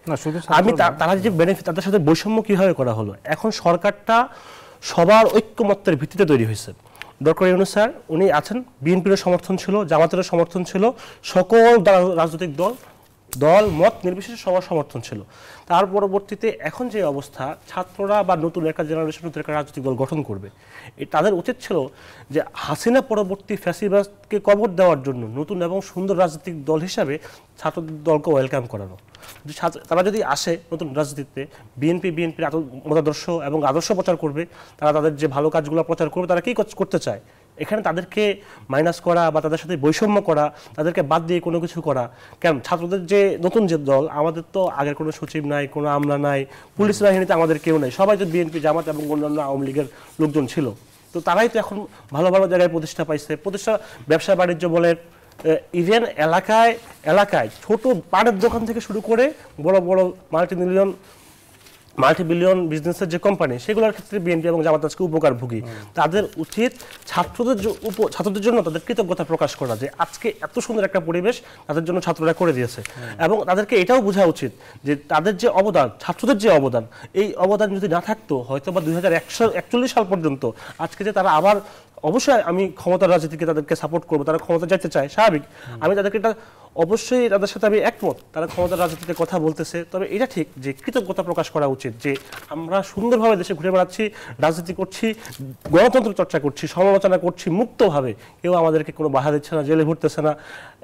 আমি তারা যে বেনিফিট, তাদের সাথে বৈষম্য কিভাবে করা হলো? এখন সরকারটা সবার ঐক্যমত্যের ভিত্তিতে তৈরি হয়েছে। ডক্টর ইউনূস স্যার উনি আছেন, বিএনপিরও সমর্থন ছিল, জামাতেরও সমর্থন ছিল, সকল রাজনৈতিক দল মত নির্বিশেষে সবার সমর্থন ছিল। তার পরবর্তীতে এখন যে অবস্থা, ছাত্ররা বা নতুন একটা জেনারেশন, নতুন একটা রাজনৈতিক দল গঠন করবে, তাদের উচিত ছিল যে হাসিনা পরবর্তী ফ্যাসিবাদকে কবর দেওয়ার জন্য নতুন এবং সুন্দর রাজনৈতিক দল হিসাবে ছাত্রদের দলকে ওয়েলকাম করানো। তারা যদি আসে নতুন রাজনীতিতে, বিএনপির মতাদর্শ এবং আদর্শ প্রচার করবে, তারা তাদের যে ভালো কাজগুলো প্রচার করবে, তারা কী করতে চায়, এখানে তাদেরকে মাইনাস করা বা তাদের সাথে বৈষম্য করা, তাদেরকে বাদ দিয়ে কোনো কিছু করা কেন? ছাত্রদের যে নতুন যে দল, আমাদের তো আগের কোনো সচিব নাই, কোনো আমলা নাই, পুলিশ বাহিনীতে আমাদের কেউ নাই, সবাই তো বিএনপি, জামাত এবং অন্যান্য আওয়ামী লীগের লোকজন ছিল। তো তারাই তো এখন ভালো ভালো জায়গায় প্রতিষ্ঠা পাইছে, ব্যবসা বাণিজ্য বলে, ইভেন এলাকায় ছোট পানের দোকান থেকে শুরু করে বড় বড় মাল্টি মিলিয়ন মাল্টি বিলিয়ন বিজনেসের যে কোম্পানি সেগুলোর ক্ষেত্রে বিএনপি এবং জামাত আজকে উপকারভোগী। তাদের উচিত ছাত্রদের জন্য তাদের কৃতজ্ঞতা প্রকাশ করা যে আজকে এত সুন্দর একটা পরিবেশ তাদের জন্য ছাত্ররা করে দিয়েছে, এবং তাদেরকে এটাও বোঝা উচিত যে তাদের যে অবদান, ছাত্রদের যে অবদান, এই অবদান যদি না থাকতো হয়তো বা 2041 সাল পর্যন্ত আজকে যে তারা আবার, অবশ্যই আমি ক্ষমতার রাজনীতিকে তাদেরকে সাপোর্ট করবো, তারা ক্ষমতা যেতে চায় স্বাভাবিক, আমি তাদেরকে এটা অবশ্যই তাদের সাথে আমি একমত, তারা ক্ষমতার রাজনীতিতে কথা বলতেছে, তবে এটা ঠিক যে কৃতজ্ঞতা প্রকাশ করা উচিত যে আমরা সুন্দরভাবে দেশে ঘুরে বেড়াচ্ছি, রাজনীতি করছি, গণতন্ত্র চর্চা করছি, সমালোচনা করছি মুক্তভাবে, কেউ আমাদেরকে কোনো বাধা দিচ্ছে না, জেলে ভরতেছে না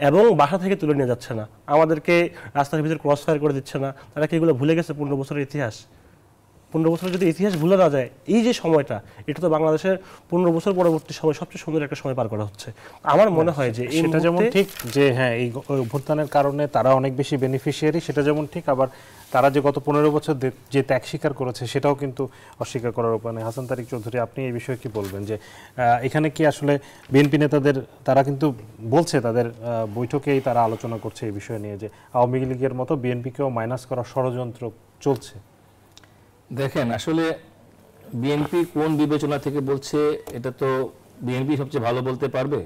এবং বাসা থেকে তুলে নিয়ে যাচ্ছে না, আমাদেরকে রাস্তার ভিতরে ক্রস ফায়ার করে দিচ্ছে না। তারা কি এগুলো ভুলে গেছে 15 বছরের ইতিহাস? 15 বছরের যদি ইতিহাস ভুলে না যায়, এই যে সময়টা, এটা তো বাংলাদেশের 15 বছর পরবর্তী সময় সবচেয়ে সুন্দর একটা সময় পার করা হচ্ছে। আমার মনে হয় যে সেটা যেমন ঠিক যে হ্যাঁ এই অভ্যুত্থানের কারণে তারা অনেক বেশি বেনিফিশিয়ারি, সেটা যেমন ঠিক, আবার তারা যে গত 15 বছর যে ত্যাগ স্বীকার করেছে সেটাও কিন্তু অস্বীকার করার উপায় নেই। হাসান তারিক চৌধুরী, আপনি এই বিষয়ে কি বলবেন যে এখানে কি আসলে বিএনপি নেতাদের, তারা কিন্তু বলছে তাদের বৈঠকেই তারা আলোচনা করছে এই বিষয় নিয়ে যে আওয়ামী লীগের মতো বিএনপিকেও মাইনাস করার ষড়যন্ত্র চলছে? দেখেন, আসলে বিএনপি কোন বিবেচনা থেকে বলছে এটা তো বিএনপি সবচেয়ে ভালো বলতে পারবে,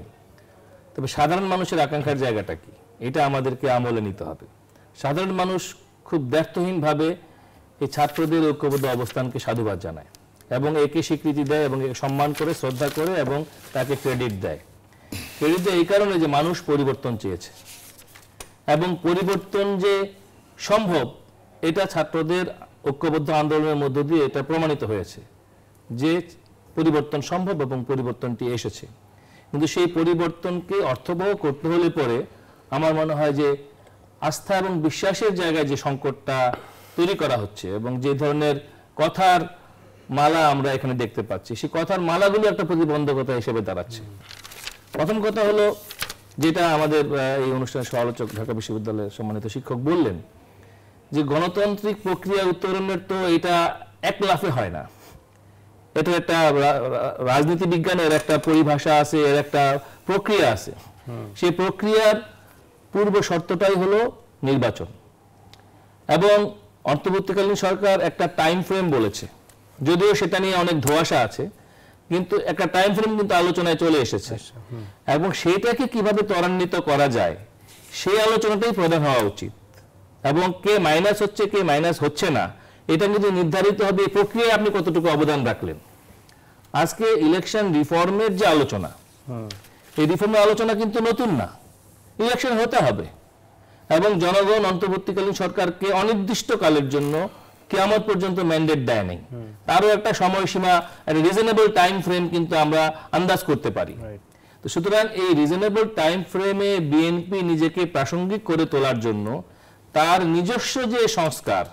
তবে সাধারণ মানুষের আকাঙ্ক্ষার জায়গাটা কি এটা আমাদেরকে আমলে নিতে হবে। সাধারণ মানুষ খুব ব্যর্থহীনভাবে এই ছাত্রদের ঐক্যবদ্ধ অবস্থানকে সাধুবাদ জানায় এবং একে স্বীকৃতি দেয় এবং একে সম্মান করে, শ্রদ্ধা করে এবং তাকে ক্রেডিট দেয়। ক্রেডিট দেয় এই কারণে যে মানুষ পরিবর্তন চেয়েছে এবং পরিবর্তন যে সম্ভব এটা ছাত্রদের ঐক্যবদ্ধ আন্দোলনের মধ্য দিয়ে এটা প্রমাণিত হয়েছে যে পরিবর্তন সম্ভব এবং পরিবর্তনটি এসেছে। কিন্তু সেই পরিবর্তনকে অর্থবহ করতে হলে পরে আমার মনে হয় যে আস্থা এবং বিশ্বাসের জায়গায় যে সংকটটা তৈরি করা হচ্ছে এবং যে ধরনের কথার মালা আমরা এখানে দেখতে পাচ্ছি, সেই কথার মালাগুলো একটা প্রতিবন্ধকতা হিসেবে দাঁড়াচ্ছে। প্রথম কথা হলো, যেটা আমাদের এই অনুষ্ঠানের সহ-আলোচক ঢাকা বিশ্ববিদ্যালয়ের সম্মানিত শিক্ষক বললেন, যে গণতান্ত্রিক প্রক্রিয়া উত্তরণের তো এটা এক লাফে হয় না, এটা একটা রাজনীতি বিজ্ঞানের একটা পরিভাষা আছে, এর একটা প্রক্রিয়া আছে। সেই প্রক্রিয়ার পূর্ব শর্তটাই হলো নির্বাচন, এবং অন্তর্বর্তীকালীন সরকার একটা টাইম ফ্রেম বলেছে, যদিও সেটা নিয়ে অনেক ধোঁয়াশা আছে, কিন্তু একটা টাইম ফ্রেম কিন্তু আলোচনায় চলে এসেছে এবং সেইটাকে কিভাবে ত্বরান্বিত করা যায় সেই আলোচনাটাই প্রধান হওয়া উচিত। এবং কে মাইনাস হচ্ছে, কে মাইনাস হচ্ছে না, এটা কিন্তু নির্ধারিত হবে এই প্রক্রিয়ায় আপনি কতটুকু অবদান রাখলেন। আজকে ইলেকশন রিফর্মের যে আলোচনা, এই রিফর্মের আলোচনা কিন্তু নতুন না, ইলেকশন হতে হবে এবং জনগণ অন্তর্বর্তীকালীন সরকারকে অনির্দিষ্টকালের জন্য কিয়ামত পর্যন্ত ম্যান্ডেট দেয় নাই, তারও একটা সময়সীমা, একটা রিজনেবল টাইম ফ্রেম কিন্তু আমরা আন্দাজ করতে পারি। তো সুতরাং এই রিজনেবল টাইম ফ্রেমে বিএনপি নিজেকে প্রাসঙ্গিক করে তোলার জন্য তার নিজস্ব যে সংস্কার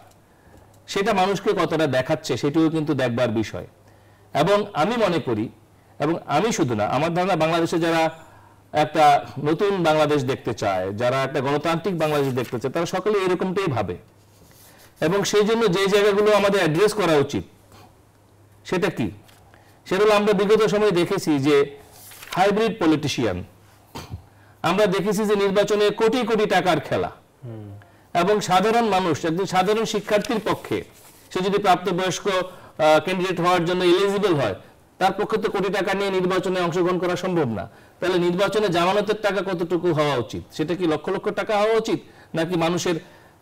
সেটা মানুষকে কতটা দেখাচ্ছে সেটিও কিন্তু দেখবার বিষয়। এবং আমি মনে করি, এবং আমি শুধু না, আমার ধারণা বাংলাদেশে যারা একটা নতুন বাংলাদেশ দেখতে চায়, যারা একটা গণতান্ত্রিক বাংলাদেশ দেখতে চায়, তারা সকলে এরকমটাই ভাবে। এবং সেই জন্য যে জায়গাগুলো আমাদের অ্যাড্রেস করা উচিত সেটা কি, সেটা হলো আমরা বিগত সময়ে দেখেছি যে হাইব্রিড পলিটিশিয়ান, আমরা দেখেছি যে নির্বাচনে কোটি কোটি টাকার খেলা, এবং সাধারণ মানুষ, একজন সাধারণ শিক্ষার্থীর পক্ষে, সে যদি প্রাপ্তবয়স্ক ক্যান্ডিডেট হওয়ার জন্য এলিজিবল হয়, তার পক্ষে তো কোটি টাকা নিয়ে নির্বাচনে অংশগ্রহণ করা সম্ভব না। তাহলে নির্বাচনে জামানতের টাকা কতটুকু হওয়া উচিত? সেটা কি লক্ষ লক্ষ টাকা হওয়া উচিত, নাকি মানুষের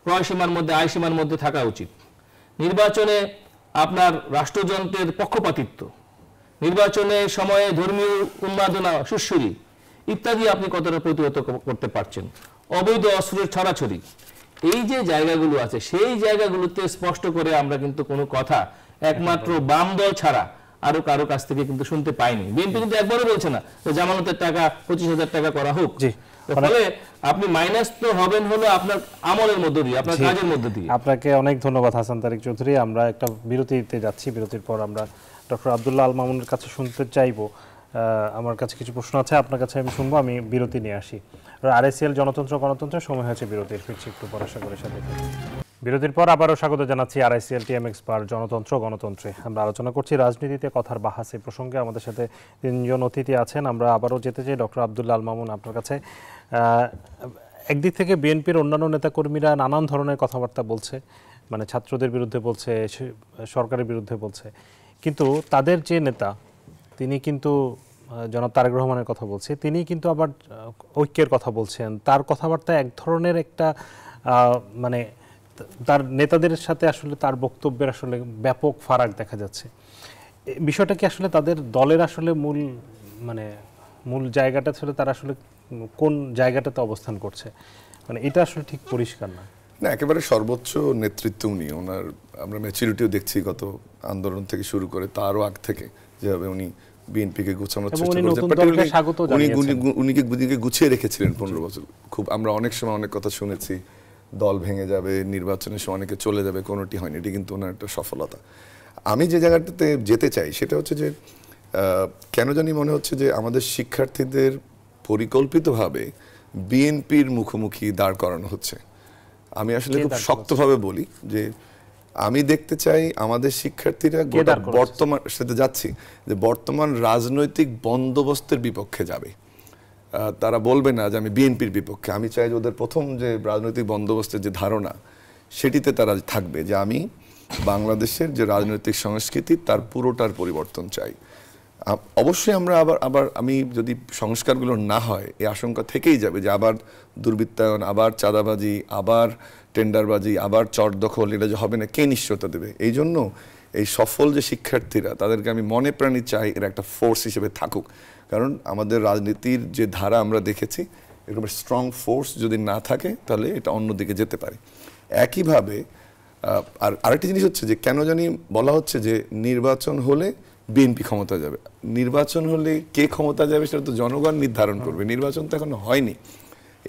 ক্রয় সীমার মধ্যে, আয় সীমার মধ্যে থাকা উচিত? নির্বাচনে আপনার রাষ্ট্রযন্ত্রের পক্ষপাতিত্ব, নির্বাচনে সময়ে ধর্মীয় উন্মাদনা, সুশ্রুরি ইত্যাদি আপনি কতটা প্রতিহত করতে পারছেন? অবৈধ অস্ত্রের ছড়াছড়ি, এই যে জায়গাগুলো আছে সেই জায়গাগুলোতে স্পষ্ট করে আমরা কিন্তু কোনো কথা একমাত্র বাম দল ছাড়া আরো কারো কাছ থেকে কিন্তু শুনতে পাইনি। বিএনপি কিন্তু একবারও বলছে না জামানতের টাকা 25,000 টাকা করা হোক। ফলে আপনি মাইনাস তো হবেন হলো আপনার আমলের মধ্য দিয়ে, আপনার কাজের মধ্য দিয়ে। আপনাকে অনেক ধন্যবাদ হাসান তারিক চৌধুরী। আমরা একটা বিরতিতে যাচ্ছি, বিরতির পর আমরা ডক্টর আব্দুল্লাহ আল মামুনের কাছে শুনতে চাইবো। আমার কাছে কিছু প্রশ্ন আছে, আপনার কাছে আমি শুনবো। আমি বিরতি নিয়ে আসি। আরআইসিএল জনতন্ত্র গণতন্ত্রের সময় হয়েছে বিরতির, ফিরছি একটু পর, আশা করি সাথে থাকবেন। বিরতির পর আবারও স্বাগত জানাচ্ছি আরআইসিএল টিএমএক্স বার জনতন্ত্র গণতন্ত্রে। আমরা আলোচনা করছি রাজনীতিতে কথার বাহাস এই প্রসঙ্গে। আমাদের সাথে তিনজন অতিথি আছেন। আমরা আবারও যেতে চাই ডক্টর আব্দুল্লাহ আল মামুন, আপনার কাছে। একদিক থেকে বিএনপির অন্যান্য নেতাকর্মীরা নানান ধরনের কথাবার্তা বলছে মানে ছাত্রদের বিরুদ্ধে বলছে, সরকারের বিরুদ্ধে বলছে, কিন্তু তাদের যে নেতা তিনি কিন্তু জনাব তারেক রহমানের কথা বলছে, তিনি কিন্তু আবার ঐক্যের কথা বলছেন। তার কথাবার্তা এক ধরনের একটা মানে তার নেতাদের সাথে আসলে তার বক্তব্যের আসলে ব্যাপক ফারাক দেখা যাচ্ছে। বিষয়টা কি আসলে তাদের দলের আসলে মূল জায়গাটা ছিল, তারা আসলে কোন জায়গাটাতে অবস্থান করছে, মানে এটা আসলে ঠিক পরিষ্কার না। না, একেবারে সর্বোচ্চ নেতৃত্ব উনি, ওনার আমরা ম্যাচুরিটিও দেখছি গত আন্দোলন থেকে শুরু করে তারও আগ থেকে যেভাবে উনি বিএনপিকে গোছানোর চেষ্টা করেছেন, উনিকে গুছিয়ে রেখেছিলেন 15 বছর। খুব আমরা অনেক সময় অনেক কথা শুনেছি, দল ভেঙে যাবে, নির্বাচনের সময় অনেকে চলে যাবে, কোনোটি হয়নি। এটি কিন্তু ওনার একটা সফলতা। আমি যে জায়গাটাতে যেতে চাই সেটা হচ্ছে যে কেন জানি মনে হচ্ছে যে আমাদের শিক্ষার্থীদের পরিকল্পিতভাবে বিএনপির মুখোমুখি দাঁড় করানো হচ্ছে। আমি আসলে খুব শক্তভাবে বলি যে আমি দেখতে চাই আমাদের শিক্ষার্থীরা বর্তমান সাথে যাচ্ছি যে বর্তমান রাজনৈতিক বন্দোবস্তের বিপক্ষে যাবে। তারা বলবে না যে আমি বিএনপির বিপক্ষে। আমি চাই যে ওদের প্রথম যে রাজনৈতিক বন্দোবস্তের যে ধারণা সেটিতে তারা থাকবে, যে আমি বাংলাদেশের যে রাজনৈতিক সংস্কৃতি তার পুরোটার পরিবর্তন চাই। অবশ্যই আমরা আবার আমি যদি সংস্কারগুলো না হয় এই আশঙ্কা থেকেই যাবে যে আবার দুর্বৃত্তায়ন, আবার চাঁদাবাজি, আবার টেন্ডারবাজি, আবার চর দখল, এটা যে হবে না, কে নিশ্চয়তা দেবে? এই জন্য এই সফল যে শিক্ষার্থীরা তাদেরকে আমি মনে প্রাণী চাই এরা একটা ফোর্স হিসেবে থাকুক। কারণ আমাদের রাজনীতির যে ধারা আমরা দেখেছি এরকম স্ট্রং ফোর্স যদি না থাকে তাহলে এটা অন্যদিকে যেতে পারে। একইভাবে আর আরেকটি জিনিস হচ্ছে যে কেন জানি বলা হচ্ছে যে নির্বাচন হলে বিএনপি ক্ষমতা যাবে। নির্বাচন হলে কে ক্ষমতা যাবে সেটা তো জনগণ নির্ধারণ করবে, নির্বাচন তো এখনো হয়নি।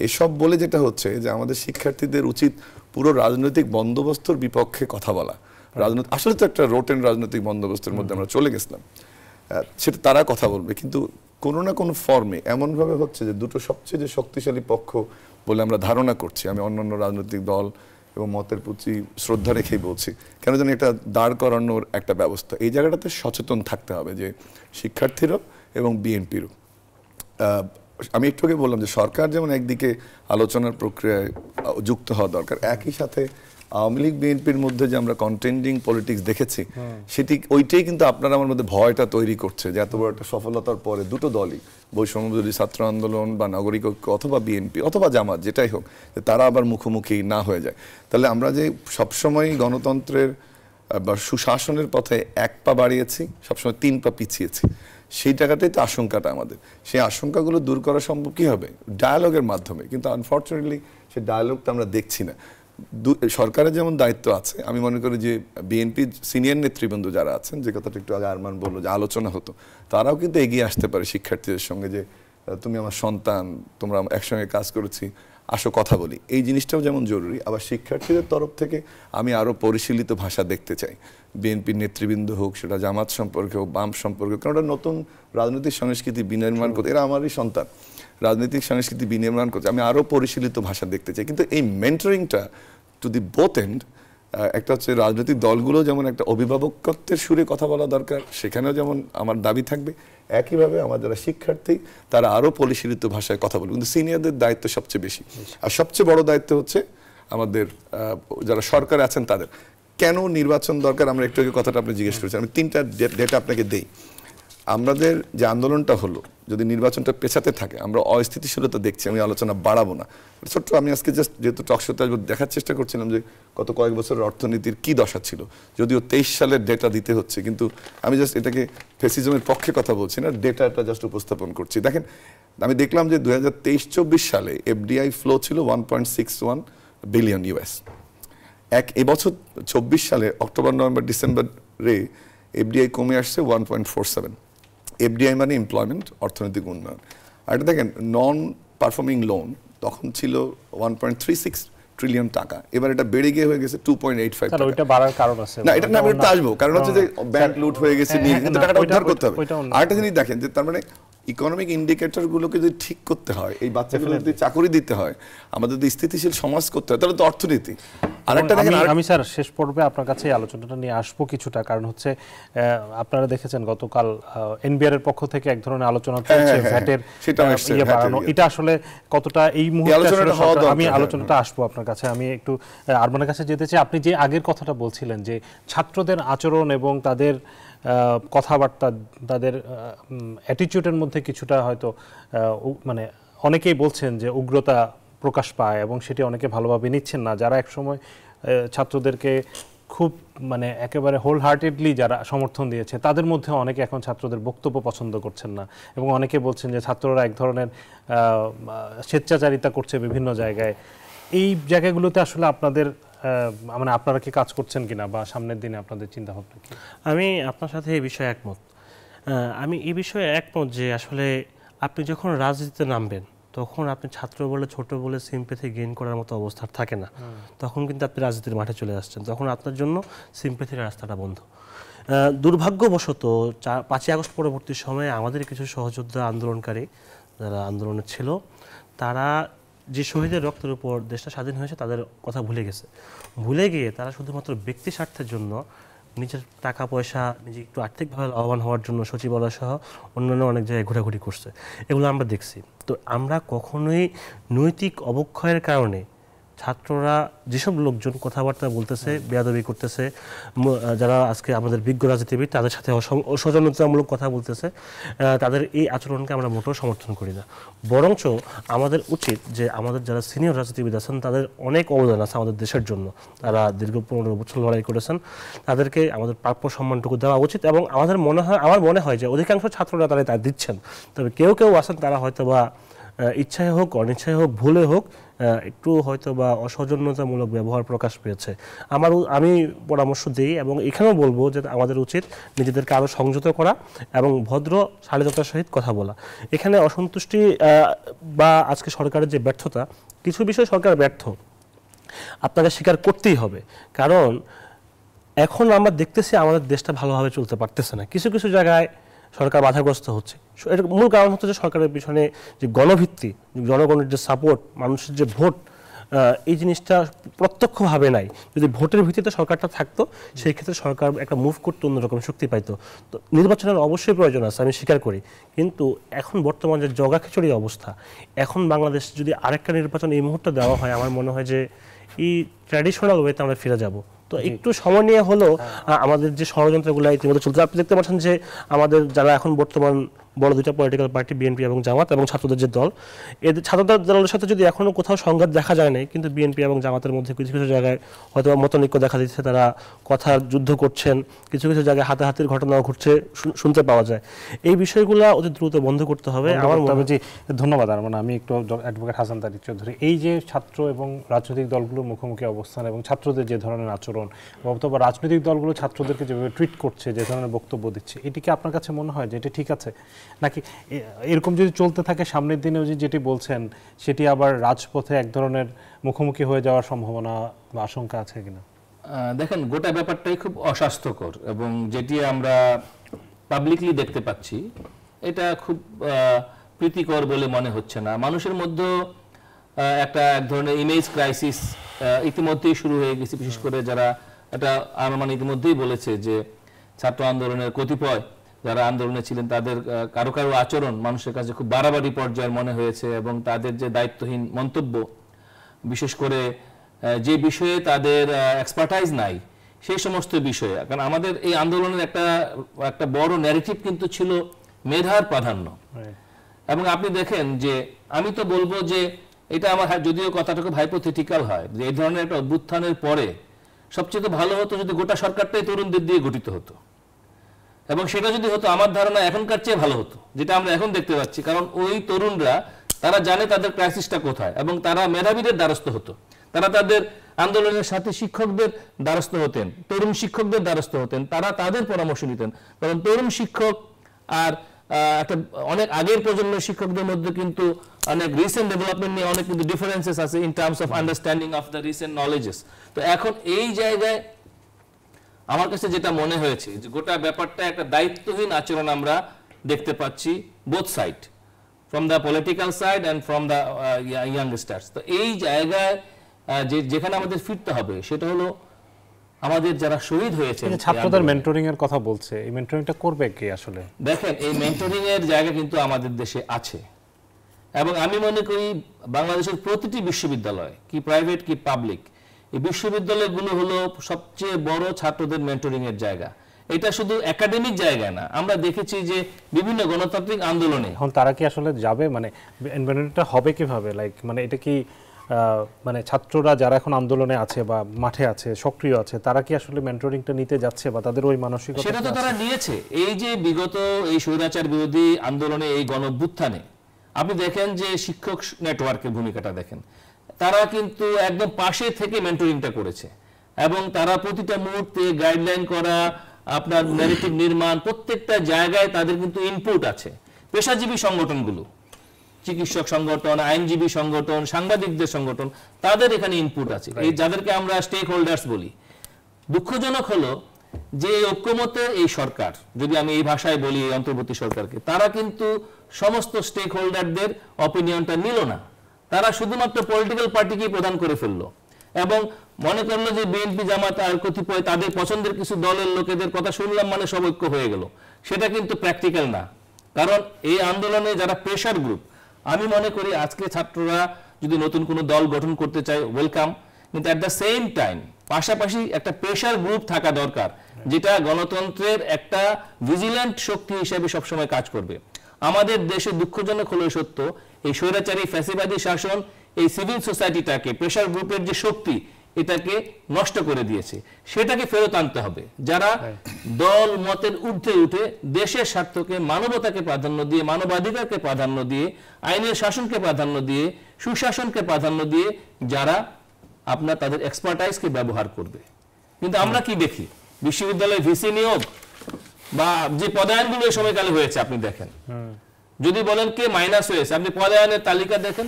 এসব বলে যেটা হচ্ছে যে আমাদের শিক্ষার্থীদের উচিত পুরো রাজনৈতিক বন্দোবস্তর বিপক্ষে কথা বলা। রাজনৈতিক আসলে তো একটা রোটেন রাজনৈতিক বন্দোবস্তের মধ্যে আমরা চলে গেছিলাম, সেটা তারা কথা বলবে, কিন্তু কোনো না কোনো ফর্মে এমনভাবে হচ্ছে যে দুটো সবচেয়ে যে শক্তিশালী পক্ষ বলে আমরা ধারণা করছি, আমি অন্যান্য রাজনৈতিক দল এবং মতের প্রতি শ্রদ্ধা রেখেই বলছি, কেন যেন এটা দাঁড় করানোর একটা ব্যবস্থা। এই জায়গাটাতে সচেতন থাকতে হবে যে শিক্ষার্থীরও এবং বিএনপিরও। আমি একটু আগে বললাম যে সরকার যেমন একদিকে আলোচনার প্রক্রিয়ায় যুক্ত হওয়া দরকার, একই সাথে আওয়ামী লীগ বিএনপির মধ্যে যে আমরা কন্টেন্ডিং পলিটিক্স দেখেছি ওইটাই কিন্তু আপনারা আমার মধ্যে ভয়টা তৈরি করছে যে এত বড় একটা সফলতার পরে দুটো দলই, বৈষম্যবিরোধী ছাত্র আন্দোলন বা নাগরিক ঐক্য অথবা বিএনপি অথবা জামাত যেটাই হোক, তারা আবার মুখোমুখি না হয়ে যায়। তাহলে আমরা যে সবসময় গণতন্ত্রের বা সুশাসনের পথে এক পা বাড়িয়েছি, সবসময় 3 পা পিছিয়েছি, সেই জায়গাটাই তো আশঙ্কাটা আমাদের। সেই আশঙ্কাগুলো দূর করা সম্ভব কীভাবে? ডায়ালগের মাধ্যমে। কিন্তু আনফর্চুনেটলি সেই ডায়ালগটা আমরা দেখছি না। সরকারের যেমন দায়িত্ব আছে, আমি মনে করি যে বিএনপির সিনিয়র নেতৃবৃন্দ যারা আছেন, যে কথাটা একটু আগে আরমান বললো যে আলোচনা হতো, তারাও কিন্তু এগিয়ে আসতে পারে শিক্ষার্থীদের সঙ্গে যে তুমি আমার সন্তান, তোমরা একসঙ্গে কাজ করেছি, আসো কথা বলি। এই জিনিসটাও যেমন জরুরি, আবার শিক্ষার্থীদের তরফ থেকে আমি আরও পরিশীলিত ভাষা দেখতে চাই। বিএনপির নেতৃবৃন্দ হোক, সেটা জামাত সম্পর্কে হোক, বাম সম্পর্কে, কারণ ওটা নতুন রাজনৈতিক সংস্কৃতি বিনির্মাণ করতে, এরা আমারই সন্তান, রাজনৈতিক সংস্কৃতি বিনির্মাণ করছে, আমি আরও পরিশীলিত ভাষা দেখতে চাই। কিন্তু এই মেন্টরিংটা টু দি বোথ এন্ড, একটা হচ্ছে রাজনৈতিক দলগুলো যেমন একটা অভিভাবকত্বের সুরে কথা বলা দরকার, সেখানেও যেমন আমার দাবি থাকবে, একইভাবে আমার যারা শিক্ষার্থী তারা আরও পরিশীলিত ভাষায় কথা বলবে। কিন্তু সিনিয়রদের দায়িত্ব সবচেয়ে বেশি, আর সবচেয়ে বড় দায়িত্ব হচ্ছে আমাদের যারা সরকারে আছেন তাদের। কেন নির্বাচন দরকার, আমরা একটু আগে কথাটা আপনি জিজ্ঞেস করেছেন, আমি 3টা ডেটা আপনাকে দেই। আমাদের যে আন্দোলনটা হলো, যদি নির্বাচনটা পেছাতে থাকে, আমরা অস্থিতিশীলতা দেখছি, আমি আলোচনা বাড়াবো না, ছোট্ট আমি আজকে জাস্ট যেহেতু টকশোতে দেখার চেষ্টা করছিলাম যে গত কয়েক বছরের অর্থনীতির কি দশা ছিল, যদিও 23 সালের ডেটা দিতে হচ্ছে, কিন্তু আমি জাস্ট এটাকে ফেসিজমের পক্ষে কথা বলছি না, ডেটাটা জাস্ট উপস্থাপন করছি। দেখেন, আমি দেখলাম যে 2023-24 সালে এফডিআই ফ্লো ছিল 1.61 বিলিয়ন ইউএস। এবছর 24 সালে অক্টোবর, নভেম্বর, ডিসেম্বরে এফডিআই কমে আসছে 1.47। এফডিআই মানে এমপ্লয়মেন্ট, অর্থনৈতিক উন্নয়ন। আর এটা দেখেন, নন পারফর্মিং লোন তখন ছিল 1.36 ট্রিলিয়ন টাকা, এবার এটা বেড়ে গিয়ে হয়ে গেছে 2.85। ওইটা বাড়ার কারণ আছে না, এটা না, আমি আসবো, কারণ হচ্ছে যে ব্যাংক লুট হয়ে গেছে, নিয়ে কিন্তু টাকাটা উদ্ধার করতে হবে। আরেকটা জিনিস দেখেন যে তার মানে ইকোনমিক ইন্ডিকেটর গুলোকে যদি ঠিক করতে হয়, এই বাচ্চাগুলো যদি চাকরি দিতে হয়, আমাদের যদি স্থিতিশীল সমাজ করতে হয়, তাহলে তো অর্থনীতি। আরেকটা দেখেন, আমি স্যার শেষ পর্বে আপনার কাছে এই আলোচনাটা নিয়ে আসবো কিছুটা, কারণ হচ্ছে আপনারা দেখেছেন গতকাল এনবিআর এর পক্ষ থেকে এক ধরনের আলোচনা চলছে ভ্যাটের ইয়ে বাড়ানো। এটা আসলে কতটা এই মুহূর্তে আমি আলোচনাটা আসবো আপনার কাছে। আমি একটু আরমানের কাছে যেতে চাই। আপনি যে আগের কথাটা বলছিলেন যে ছাত্রদের আচরণ এবং তাদের কথাবার্তা, তাদের অ্যাটিটিউডের মধ্যে কিছুটা হয়তো মানে অনেকেই বলছেন যে উগ্রতা প্রকাশ পায় এবং সেটি অনেকে ভালোভাবে নিচ্ছেন না। যারা একসময় ছাত্রদেরকে খুব মানে একেবারে হোল হার্টেডলি যারা সমর্থন দিয়েছে, তাদের মধ্যে অনেকে এখন ছাত্রদের বক্তব্য পছন্দ করছেন না এবং অনেকে বলছেন যে ছাত্ররা এক ধরনের স্বেচ্ছাচারিতা করছে বিভিন্ন জায়গায়। এই জায়গাগুলোতে আসলে আপনাদের মানে আপনারা কি কাজ করছেন কিনা, বা সামনের দিনে আপনাদের চিন্তা ভাবনা কি? আমি আপনার সাথে এই বিষয়ে একমত। আমি এই বিষয়ে একমত যে আসলে আপনি যখন রাজনীতিতে নামবেন তখন আপনি ছাত্র বলে ছোট বলে সিম্প্যাথি গেইন করার মতো অবস্থা থাকে না। তখন কিন্তু আপনি রাজনীতির মাঠে চলে আসছেন, তখন আপনার জন্য সিম্প্যাথির রাস্তাটা বন্ধ। দুর্ভাগ্যবশত 5ই আগস্ট পরবর্তী সময়ে আমাদের কিছু সহযোদ্ধা আন্দোলনকারী যারা আন্দোলনে ছিল, তারা যে শহীদের রক্তের উপর দেশটা স্বাধীন হয়েছে তাদের কথা ভুলে গেছে। ভুলে গিয়ে তারা শুধুমাত্র ব্যক্তি স্বার্থের জন্য নিজের টাকা পয়সা, নিজে একটু আর্থিকভাবে লাভবান হওয়ার জন্য সচিবালয় সহ অন্যান্য অনেক জায়গায় ঘোরাঘুরি করছে। এগুলো আমরা দেখছি। তো আমরা কখনোই নৈতিক অবক্ষয়ের কারণে ছাত্ররা যেসব লোকজন কথাবার্তা বলতেছে, বেয়াদবি করতেছে, যারা আজকে আমাদের বিজ্ঞ রাজনীতিবিদ তাদের সাথে অসচেতনতামূলক কথা বলতেছে, তাদের এই আচরণকে আমরা মোটেও সমর্থন করি না। বরঞ্চ আমাদের উচিত যে আমাদের যারা সিনিয়র রাজনীতিবিদ আছেন তাদের অনেক অবদান আছে আমাদের দেশের জন্য, তারা দীর্ঘ 15 বছর লড়াই করেছেন, তাদেরকে আমাদের প্রাপ্য সম্মানটুকু দেওয়া উচিত। এবং আমার মনে হয় যে অধিকাংশ ছাত্ররা তারা তা দিচ্ছেন। তবে কেউ কেউ আছেন তারা হয়তো বা ইচ্ছায় হোক অনিচ্ছায় হোক ভুলে হোক একটু হয়তো বা অসৌজন্যতামূলক ব্যবহার প্রকাশ পেয়েছে। আমি পরামর্শ দিই এবং এখানেও বলবো যে আমাদের উচিত নিজেদেরকে আরও সংযত করা এবং ভদ্র শালীনতার সহিত কথা বলা। এখানে অসন্তুষ্টি বা আজকে সরকারের যে ব্যর্থতা, কিছু বিষয় সরকার ব্যর্থ, আপনাকে স্বীকার করতেই হবে। কারণ এখন আমরা দেখতেছি আমাদের দেশটা ভালোভাবে চলতে পারতেছে না, কিছু কিছু জায়গায় সরকার বাধাগ্রস্ত হচ্ছে। এর মূল কারণ হচ্ছে যে সরকারের পিছনে যে গণভিত্তি, জনগণের যে সাপোর্ট, মানুষের যে ভোট, এই জিনিসটা প্রত্যক্ষভাবে নাই। যদি ভোটের ভিত্তিতে সরকারটা থাকতো সেই ক্ষেত্রে সরকার একটা মুভ করতে অন্যরকম শক্তি পাইতো। তো নির্বাচনের অবশ্যই প্রয়োজন আছে, আমি স্বীকার করি, কিন্তু এখন বর্তমান যে জগা খিচুড়ি অবস্থা, এখন বাংলাদেশ যদি আরেকটা নির্বাচন এই মুহূর্তে দেওয়া হয়, আমার মনে হয় যে এই ট্র্যাডিশনাল ওয়েতে আমরা ফিরে যাব। তো একটু সময় নিয়ে হলেও আমাদের যে ষড়যন্ত্রগুলো ইতিমধ্যে চলছে, আপনি দেখতে পাচ্ছেন যে আমাদের যারা এখন বর্তমান বড় দুইটা পলিটিক্যাল পার্টি বিএনপি এবং জামাত এবং ছাত্রদের যে দল, এদের ছাত্রদের দলের সাথে যদি এখনো কোথাও সংঘাত দেখা যায় নাই, কিন্তু বিএনপি এবং জামাতের মধ্যে কিছু কিছু জায়গায় হয়তো মতনৈক্য দেখা দিচ্ছে, তারা কথার যুদ্ধ করছেন, কিছু কিছু জায়গায় হাতাহাতির ঘটনাও ঘটছে, শুনতে পাওয়া যায়। এই বিষয়গুলো অতি দ্রুত বন্ধ করতে হবে। আমার মনে হয়। ধন্যবাদ আরমান। আমি একটু অ্যাডভোকেট হাসান তারিক চৌধুরী, এই যে ছাত্র এবং রাজনৈতিক দলগুলোর মুখোমুখি অবস্থান এবং ছাত্রদের যে ধরনের আচরণ অথবা রাজনৈতিক দলগুলো ছাত্রদেরকে যেভাবে ট্রিট করছে, যে ধরনের বক্তব্য দিচ্ছে, এটি কি আপনার কাছে মনে হয় যে এটা ঠিক আছে, নাকি এরকম যদি চলতে থাকে সামনের দিনেও যেটি বলছেন সেটি আবার রাজপথে এক ধরনের মুখোমুখি হয়ে যাওয়ার সম্ভাবনা বা আশঙ্কা আছে কিনা? দেখেন, গোটা ব্যাপারটাই খুব অস্বাস্থ্যকর এবং যেটি আমরা পাবলিকলি দেখতে পাচ্ছি এটা খুব প্রীতিকর বলে মনে হচ্ছে না। মানুষের মধ্যে এক ধরনের ইমেজ ক্রাইসিস ইতিমধ্যেই শুরু হয়ে গেছে, বিশেষ করে যারা এটা আরমান ইতিমধ্যেই বলেছে যে ছাত্র আন্দোলনের কতিপয় যারা আন্দোলনে ছিলেন তাদের কারো কারো আচরণ মানুষের কাছে খুব বাড়াবাড়ি পর্যায়ের মনে হয়েছে এবং তাদের যে দায়িত্বহীন মন্তব্য, বিশেষ করে যে বিষয়ে তাদের এক্সপার্টাইজ নাই সেই সমস্ত বিষয়ে। কারণ আমাদের এই আন্দোলনের একটা বড় ন্যারেটিভ কিন্তু ছিল মেধার প্রাধান্য। এবং আপনি দেখেন যে আমি তো বলবো যে এটা আমার যদিও কথাটাকে হাইপোথেটিক্যাল হয়, যে এই ধরনের একটা অভ্যুত্থানের পরে সবচেয়ে ভালো হতো যদি গোটা সরকারটাই তরুণদের দিয়ে গঠিত হতো, এবং সেটা যদি হতো আমার ধারণা এখনকার চেয়ে ভালো হতো, যেটা আমরা এখন দেখতে পাচ্ছি। কারণ ওই তরুণরা তারা জানে তাদের ক্রাইসিসটা কোথায় এবং তারা মেধাবীদের দ্বারস্থ হতো, তারা তাদের আন্দোলনের সাথে শিক্ষকদের দ্বারস্থ হতেন, তরুণ শিক্ষকদের দ্বারস্থ হতেন, তারা তাদের পরামর্শ নিতেন। কারণ তরুণ শিক্ষক আর একটা অনেক আগের প্রজন্মের শিক্ষকদের মধ্যে কিন্তু অনেক রিসেন্ট ডেভেলপমেন্ট নিয়ে অনেক কিন্তু ডিফারেন্সেস আছে in terms of understanding of the recent knowledges. তো এখন এই জায়গায় আমার কাছে যেটা মনে হয়েছে যে গোটা ব্যাপারটা একটা দায়িত্বহীন আচরণ আমরা দেখতে পাচ্ছি both side, from the political side and from the youngsters. তো এই জায়গায় যেখানে আমাদের ফিরতে হবে সেটা হলো আমাদের যারা শহীদ হয়েছে। ছাত্রদের মেন্টরিং এর কথা বলছে, এই মেন্টরিংটা করবে কে আসলে? দেখেন, এই মেন্টরিং এর জায়গা কিন্তু আমাদের দেশে আছে, এবং আমি মনে করি বাংলাদেশের প্রতিটি বিশ্ববিদ্যালয়, কি প্রাইভেট কি পাবলিক, এই বিশ্ববিদ্যালয়গুলো হলো সবচেয়ে বড় ছাত্রদের মেন্টরিং এর জায়গা। এটা শুধু একাডেমিক জায়গা না, আমরা দেখেছি যে বিভিন্ন গণতান্ত্রিক আন্দোলনে। এখন তারা কি আসলে যাবে, মানে এনভায়রনমেন্টটা হবে কিভাবে, লাইক মানে এটা কি মানে ছাত্ররা যারা এখন আন্দোলনে আছে বা মাঠে আছে সক্রিয় আছে, তারা কি আসলে মেন্টরিংটা নিতে যাচ্ছে বা তাদের ওই মানসিকতা? সেটা তো তারা নিয়েছে। এই যে বিগত এই স্বৈরাচার বিরোধী আন্দোলনে, এই গণঅভ্যুত্থানে আপনি দেখেন যে শিক্ষক নেটওয়ার্কের ভূমিকাটা দেখেন, তারা কিন্তু একদম পাশে থেকে মেন্টরিংটা করেছে, এবং তারা প্রতিটা মুহূর্তে গাইডলাইন করা, আপনার ন্যারেটিভ নির্মাণ, প্রত্যেকটা জায়গায় তাদের কিন্তু ইনপুট আছে। পেশাজীবী সংগঠনগুলো, চিকিৎসক সংগঠন, আইনজীবী সংগঠন, সাংবাদিকদের সংগঠন, তাদের এখানে ইনপুট আছে, এই যাদেরকে আমরা স্টেক হোল্ডার্স বলি। দুঃখজনক হলো যে ঐক্যমতের এই সরকার, যদি আমি এই ভাষায় বলি এই অন্তর্বর্তী সরকারকে, তারা কিন্তু সমস্ত স্টেক হোল্ডারদের অপিনিয়নটা নিল না, তারা শুধুমাত্র পলিটিক্যাল পার্টিকেই প্রদান করে ফেললো, এবং মনে করলো যে বিএনপি জামাত আর কতিপয় তাদের পছন্দের কিছু দলের লোকেদের কথা শুনলাম মানে সব ঐক্য হয়ে গেল। সেটা কিন্তু প্র্যাকটিক্যাল না, কারণ এই আন্দোলনে যারা প্রেশার গ্রুপ, আমি মনে করি আজকে ছাত্ররা যদি নতুন কোনো দল গঠন করতে চায় ওয়েলকাম, কিন্তু অ্যাট দ্য সেম টাইম পাশাপাশি একটা প্রেশার গ্রুপ থাকা দরকার, যেটা গণতন্ত্রের একটা ভিজিল্যান্ট শক্তি হিসেবে সবসময় কাজ করবে। আমাদের দেশে দুঃখজনক হলো সত্য, এই স্বৈরাচারী ফ্যাসিবাদী শাসন এই সিভিল সোসাইটিটাকে, প্রেশার গ্রুপের যে শক্তি, এটাকে নষ্ট করে দিয়েছে। সেটাকে ফেরত আনতে হবে। যারা দল মতের ঊর্ধ্বে উঠে দেশের স্বার্থকে, মানবতাকে প্রাধান্য দিয়ে, মানবাধিকারকে প্রাধান্য দিয়ে, আইনের শাসনকে প্রাধান্য দিয়ে, সুশাসনকে প্রাধান্য দিয়ে যারা আপনার তাদের এক্সপার্টাইজকে ব্যবহার করবে। কিন্তু আমরা কি দেখি, বিশ্ববিদ্যালয়ে ভিসি নিয়োগ বা যে পদায়নগুলো এই সময়কালে হয়েছে আপনি দেখেন, যদি বলেন কে মাইনাস হয়েছে, আপনি পদায়নের তালিকা দেখেন,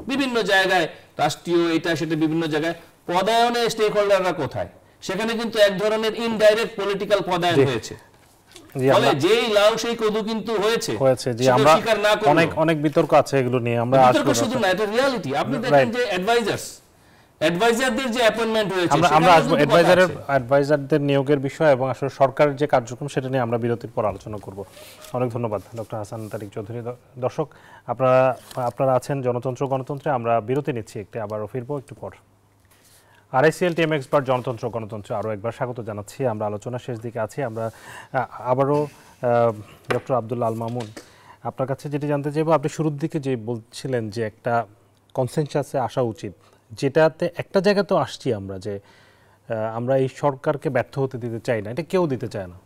বিভিন্ন জায়গায় রাষ্ট্রীয় এটা সেটা বিভিন্ন জায়গায় পদায়নে স্টেক হোল্ডাররা কোথায়, সেখানে কিন্তু এক ধরনের ইনডাইরেক্ট পলিটিক্যাল পদায়ন হয়েছে। ফলে যেই লাউ সেই কদু কিন্তু হয়েছে যে আমরা অনেক বিতর্ক আছে এগুলো নিয়ে, আমরা বিতর্ক শুধু না, এটা রিয়ালিটি। আপনি দেখেন যে অ্যাডভাইজারদের যে অ্যাপয়েন্টমেন্ট হয়েছে, আমরা আসবো অ্যাডভাইজারদের নিয়োগের বিষয় এবং আসলে সরকারের যে কার্যক্রম সেটা নিয়ে আমরা বিরতির পর আলোচনা করব। অনেক ধন্যবাদ ডক্টর হাসান তারিক চৌধুরী। দর্শক, আপনারা আছেন জনতন্ত্র গণতন্ত্রে, আমরা বিরতি নিচ্ছি, একটু আবারও ফিরবো একটু পর। RICL টিএম এক্সপার্ট জনতন্ত্র গণতন্ত্রে আরও একবার স্বাগত জানাচ্ছি। আমরা আলোচনার শেষ দিকে আছি। আমরা আবারও ডক্টর আব্দুল্লাহ আল মামুন, আপনার কাছে যেটি জানতে চাইবো, আপনি শুরুর দিকে যে বলছিলেন যে একটা কনসেনসাসে আসা উচিত, যেটাতে একটা জায়গা তো আসছি আমরা, যে আমরা এই সরকারকে ব্যর্থ হতে দিতে চাই না, এটা কেউ দিতে চায় না,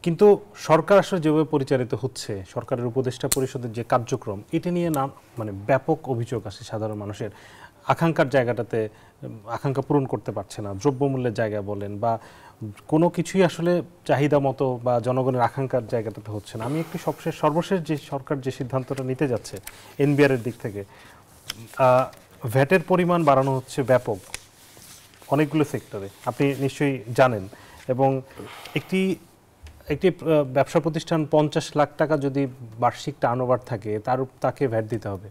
কিন্তু সরকার আসলে যেভাবে পরিচালিত হচ্ছে, সরকারের উপদেষ্টা পরিষদের যে কার্যক্রম, এটা নিয়ে না মানে ব্যাপক অভিযোগ আসে সাধারণ মানুষের। আকাঙ্ক্ষার জায়গাটাতে আকাঙ্ক্ষা পূরণ করতে পারছে না, দ্রব্যমূল্যের জায়গা বলেন বা কোনো কিছুই আসলে চাহিদা মতো বা জনগণের আকাঙ্ক্ষার জায়গাটাতে হচ্ছে না। আমি একটু সর্বশেষ যে সরকার যে সিদ্ধান্তটা নিতে যাচ্ছে NBR এর দিক থেকে, ভ্যাটের পরিমাণ বাড়ানো হচ্ছে ব্যাপক অনেকগুলো সেক্টরে, আপনি নিশ্চয়ই জানেন, এবং একটি ব্যবসা প্রতিষ্ঠান 50 লাখ টাকা যদি বার্ষিক টার্নওভার থাকে, তাকে ভ্যাট দিতে হবে,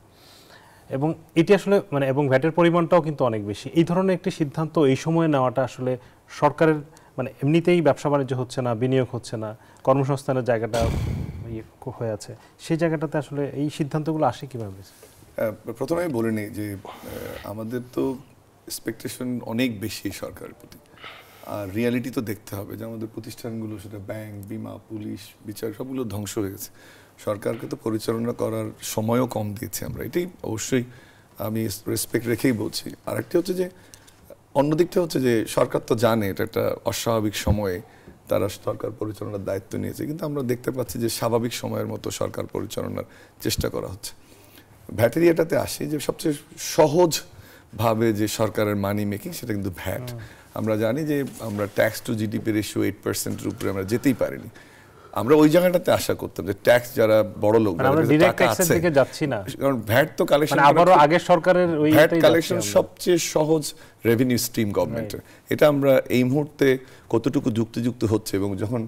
এবং এটি আসলে মানে এবং ভ্যাটের পরিমাণটাও কিন্তু অনেক বেশি। এই ধরনের একটি সিদ্ধান্ত এই সময়ে নেওয়াটা আসলে সরকারের মানে এমনিতেই ব্যবসা বাণিজ্য হচ্ছে না, বিনিয়োগ হচ্ছে না, কর্মসংস্থানের জায়গাটা হয়ে আছে, সেই জায়গাটাতে আসলে এই সিদ্ধান্তগুলো আসে কীভাবে? প্রথমেই বলে নিই যে আমাদের তো এক্সপেকটেশন অনেক বেশি সরকারের প্রতি, আর রিয়ালিটি তো দেখতে হবে যে আমাদের প্রতিষ্ঠানগুলো, সেটা ব্যাংক, বিমা, পুলিশ, বিচার, সবগুলো ধ্বংস হয়ে গেছে। সরকারকে তো পরিচালনা করার সময়ও কম দিয়েছি আমরা, এটাই অবশ্যই আমি রেসপেক্ট রেখেই বলছি। আরেকটি হচ্ছে যে অন্যদিকটা হচ্ছে যে সরকার তো জানে এটা একটা অস্বাভাবিক সময়ে তারা সরকার পরিচালনার দায়িত্ব নিয়েছে, কিন্তু আমরা দেখতে পাচ্ছি যে স্বাভাবিক সময়ের মতো সরকার পরিচালনার চেষ্টা করা হচ্ছে। ভ্যাটের এটাতে আসে যে সবচেয়ে সহজভাবে যে সরকারের মানি মেকিং, সেটা কিন্তু ভ্যাট। আমরা জানি যে আমরা ট্যাক্স টু জিডিপি রেশিও 8%-এর উপরে আমরা যেতেই পারিনি। আমরা ওই জায়গাটাতে আশা করতাম যে ট্যাক্স যারা বড় লোক, আমরা ডাইরেক্ট ট্যাক্সের দিকে যাচ্ছি না, কারণ ভ্যাট তো কালেকশন আবারো আগের সরকারের ওই ভ্যাট কালেকশন সবচেয়ে সহজ রেভিনিউ স্ট্রিম গভর্নমেন্টের। এটা আমরা এই মুহূর্তে কতটুকু যুক্তিযুক্ত হচ্ছে, এবং যখন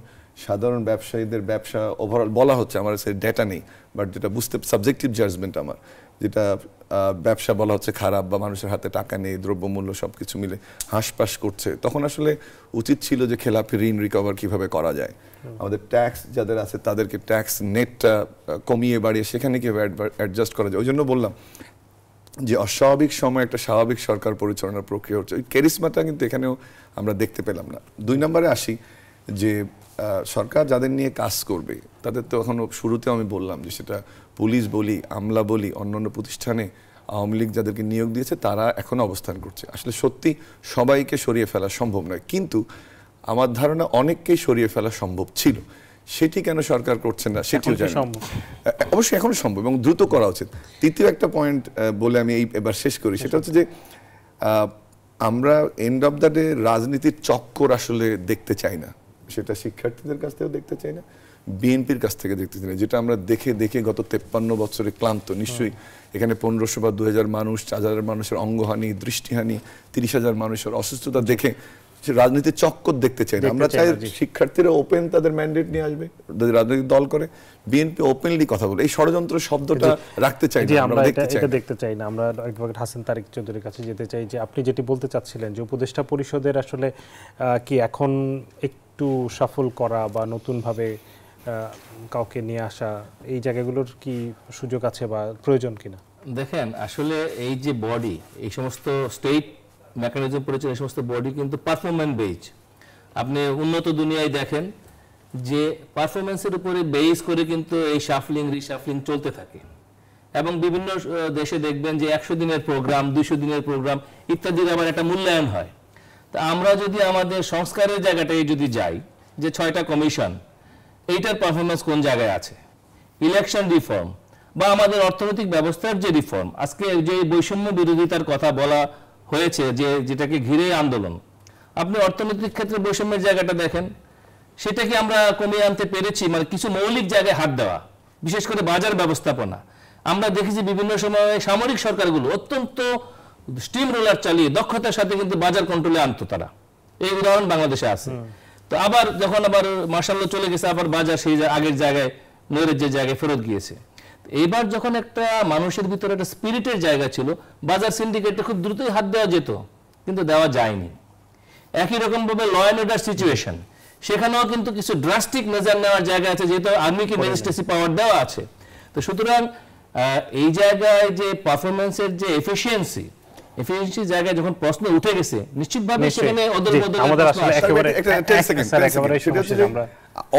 সাধারণ ব্যবসায়ীদের ব্যবসা ওভারঅল বলা হচ্ছে, আমার সেই ডেটা নেই, বাট যেটা বুঝতে সাবজেক্টিভ জাজমেন্ট আমার, যেটা ব্যবসা বলা হচ্ছে খারাপ বা মানুষের হাতে টাকা নেই, দ্রব্যমূল্য সবকিছু মিলে হাঁসপাস করছে, তখন আসলে উচিত ছিল যে খেলাপি ঋণ রিকভার কিভাবে করা যায়, আমাদের ট্যাক্স যাদের আছে তাদেরকে ট্যাক্স নেটটা কমিয়ে বাড়িয়ে সেখানে কিভাবে অ্যাডজাস্ট করা যায়। ওই জন্য বললাম যে অস্বাভাবিক সময় একটা স্বাভাবিক সরকার পরিচালনার প্রক্রিয়া হচ্ছে, ওই ক্যারিসমাটা কিন্তু এখানেও আমরা দেখতে পেলাম না। 2 নম্বরে আসি যে সরকার যাদের নিয়ে কাজ করবে তাদের তো এখনো শুরুতে আমি বললাম যে সেটা পুলিশ বলি, আমলা বলি, অন্যান্য প্রতিষ্ঠানে আওয়ামী লীগ যাদেরকে নিয়োগ দিয়েছে তারা এখনো অবস্থান করছে। আসলে সত্যি সবাইকে সরিয়ে ফেলা সম্ভব নয়, কিন্তু আমার ধারণা অনেককেই সরিয়ে ফেলা সম্ভব ছিল, সেটি কেন সরকার করছে না সেটিও জানি। অবশ্যই এখনো সম্ভব এবং দ্রুত করা উচিত। তৃতীয় একটা পয়েন্ট বলে আমি এবার শেষ করি, সেটা হচ্ছে যে আমরা এন্ড অফ দ্য ডে রাজনীতির চক্কর আসলে দেখতে চাই না, সেটা শিক্ষার্থীদের কাছ থেকেও দেখতে চাই না, বিএনপির কাছ থেকে দেখতে চাই না, যেটা আমরা দেখে দেখে গত 53 বছরে ক্লান্ত। নিশ্চয়ই এখানে 1500 বা 2000 মানুষ, 4000 মানুষের অঙ্গহানি, দৃষ্টিহানি, 30,000 মানুষের অসুস্থতা দেখে রাজনীতির চক্কর দেখতে চাই না। আমরা চাই শিক্ষার্থীরা ওপেন তাদের ম্যান্ডেট নিয়ে আসবে, রাজনৈতিক দল করে, বিএনপি ওপেনলি কথা বলে, এই ষড়যন্ত্র শব্দটা রাখতে চাই না, আমরা দেখতে চাই না। আমরা অ্যাডভোকেট হাসান তারিক চৌধুরীর কাছে যেতে চাই যে আপনি যেটি বলতে চাচ্ছিলেন যে উপদেষ্টা পরিষদের আসলে কি এখন একটু সফল করা বা নতুনভাবে কাউকে নিয়ে আসা, এই জায়গাগুলোর কি সুযোগ আছে বা প্রয়োজন কিনা? দেখেন, আসলে এই যে বডি, এই সমস্ত স্টেট মেকানিজম পরিচয়, এই সমস্ত বডি কিন্তু পারফরম্যান্স বেজ। আপনি উন্নত দুনিয়ায় দেখেন যে পারফরমেন্সের উপরে বেস করে কিন্তু এই শাফলিং রিশাফলিং চলতে থাকে, এবং বিভিন্ন দেশে দেখবেন যে 100 দিনের প্রোগ্রাম, 200 দিনের প্রোগ্রাম ইত্যাদির আবার একটা মূল্যায়ন হয়। তা আমরা যদি আমাদের সংস্কারের জায়গাটায় যদি যাই, যে 6টা কমিশন, এইটার পারফরমেন্স কোন জায়গায় আছে, ইলেকশন রিফর্ম বা আমাদের অর্থনৈতিক ব্যবস্থার যে রিফর্ম, আজকে যে বৈষম্য বিরোধিতার কথা বলা হয়েছে, যেটাকে ঘিরে আন্দোলন, আপনি অর্থনৈতিক ক্ষেত্রে বৈষম্যের জায়গাটা দেখেন, সেটাকে আমরা কমিয়ে আনতে পেরেছি। মানে কিছু মৌলিক জায়গায় হাত দেওয়া, বিশেষ করে বাজার ব্যবস্থাপনা। আমরা দেখেছি বিভিন্ন সময়ে সামরিক সরকারগুলো অত্যন্ত স্টিম রোলার চালিয়ে দক্ষতার সাথে কিন্তু বাজার কন্ট্রোলে আনতো তারা, এই উদাহরণ বাংলাদেশে আছে। তো আবার যখন আবার মার্শাল্লাহ চলে গেছে, আবার বাজার সেই আগের জায়গায়, নৈরের যে জায়গায় ফেরত গিয়েছে। এইবার যখন একটা মানুষের ভিতরে একটা স্পিরিটের জায়গা ছিল, বাজার সিন্ডিকেটে খুব দ্রুতই হাত দেওয়া যেত, কিন্তু দেওয়া যায়নি। একই রকম ভাবে ল অ্যান্ড অর্ডার সিচুয়েশন, সেখানেও কিন্তু কিছু ড্রাস্টিক মেজার নেওয়ার জায়গা আছে, যেহেতু আর্মিকে ম্যাজিস্ট্রেসি পাওয়ার দেওয়া আছে। তো সুতরাং এই জায়গায় যে পারফরমেন্সের যে এফিসিয়েন্সি জায়গায় যখন প্রশ্ন উঠে গেছে, নিশ্চিতভাবে সেখানে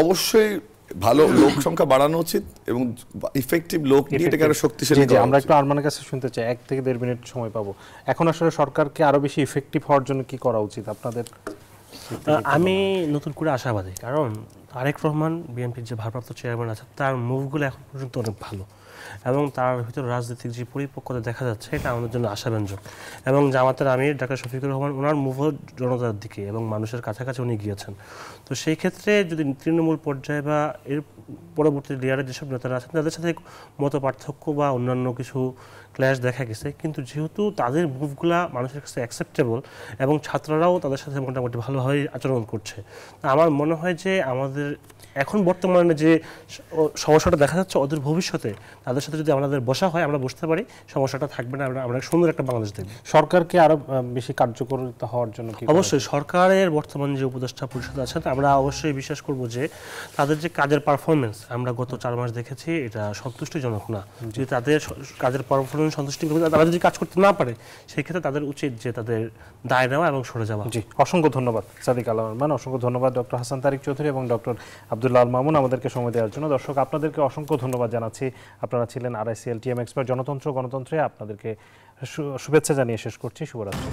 অবশ্যই ভালো লোক সংখ্যা বাড়ানো উচিত এবং ইফেক্টিভ লোক দিয়ে এটাকে আরো শক্তিশালী করা উচিত। আমরা একটু আরমানের কাছে শুনতে চাই, 1 থেকে 1.5 মিনিট সময় পাবো। এখন আসলে সরকারকে আরো বেশি ইফেক্টিভ হওয়ার জন্য কি করা উচিত আপনাদের? আমি নতুন করে আশাবাদী, কারণ তারেক রহমান বিএনপির যে ভারপ্রাপ্ত চেয়ারম্যান আছে, তার মুভগুলো এখন পর্যন্ত অনেক ভালো, এবং তার ভিতরে রাজনৈতিক যে পরিপক্কতা দেখা যাচ্ছে, এটা আমাদের জন্য আশাব্যঞ্জক। এবং জামাতের আমির ডাক্তার শফিকুর রহমান, ওনার মুভও জনতার দিকে এবং মানুষের কাছাকাছি উনি গিয়েছেন। তো সেই ক্ষেত্রে যদি তৃণমূল পর্যায়ে বা এর পরবর্তী লেয়ারে যেসব নেতারা আছেন, তাদের সাথে মত পার্থক্য বা অন্যান্য কিছু ক্ল্যাশ দেখা গেছে, কিন্তু যেহেতু তাদের মুভগুলা মানুষের কাছে অ্যাকসেপ্টেবল এবং ছাত্ররাও তাদের সাথে মোটামুটি ভালোভাবে আচরণ করছে, আমার মনে হয় যে আমাদের এখন বর্তমানে যে সমস্যাটা দেখা যাচ্ছে, ওদের ভবিষ্যতে তাদের সাথে যদি আমাদের বসা হয়, আমরা বুঝতে পারি সমস্যাটা থাকবে না, আমরা সুন্দর একটা বাংলাদেশ দেখব। সরকারকে আরো বেশি কার্যকরিতা হওয়ার জন্য কি? অবশ্যই সরকারের বর্তমান যে উপদেষ্টা পরিষদ আছে, আমরা অবশ্যই বিশ্বাস করব যে তাদের যে কাজের পারফরমেন্স আমরা গত 4 মাস দেখেছি, এটা সন্তুষ্টিজনক না। যদি তাদের কাজের পারফরমেন্স সন্তুষ্টি করে তারা যদি কাজ করতে না পারে, সেই ক্ষেত্রে তাদের উচিত যে তাদের দায় নেওয়া এবং সরে যাওয়া। জি, অসংখ্য ধন্যবাদ সাদিক আল রহমান, অসংখ্য ধন্যবাদ ডক্টর হাসান তারিক চৌধুরী এবং ডক্টর আব্দুল্লাহ আল মামুন আমাদেরকে সময় দেওয়ার জন্য। দর্শক, আপনাদেরকে অসংখ্য ধন্যবাদ জানাচ্ছি। আপনারা ছিলেন RICL TM এক্সপার্ট, জনতন্ত্র গণতন্ত্রে। আপনাদেরকে শুভেচ্ছা জানিয়ে শেষ করছি। শুভরাত্রি।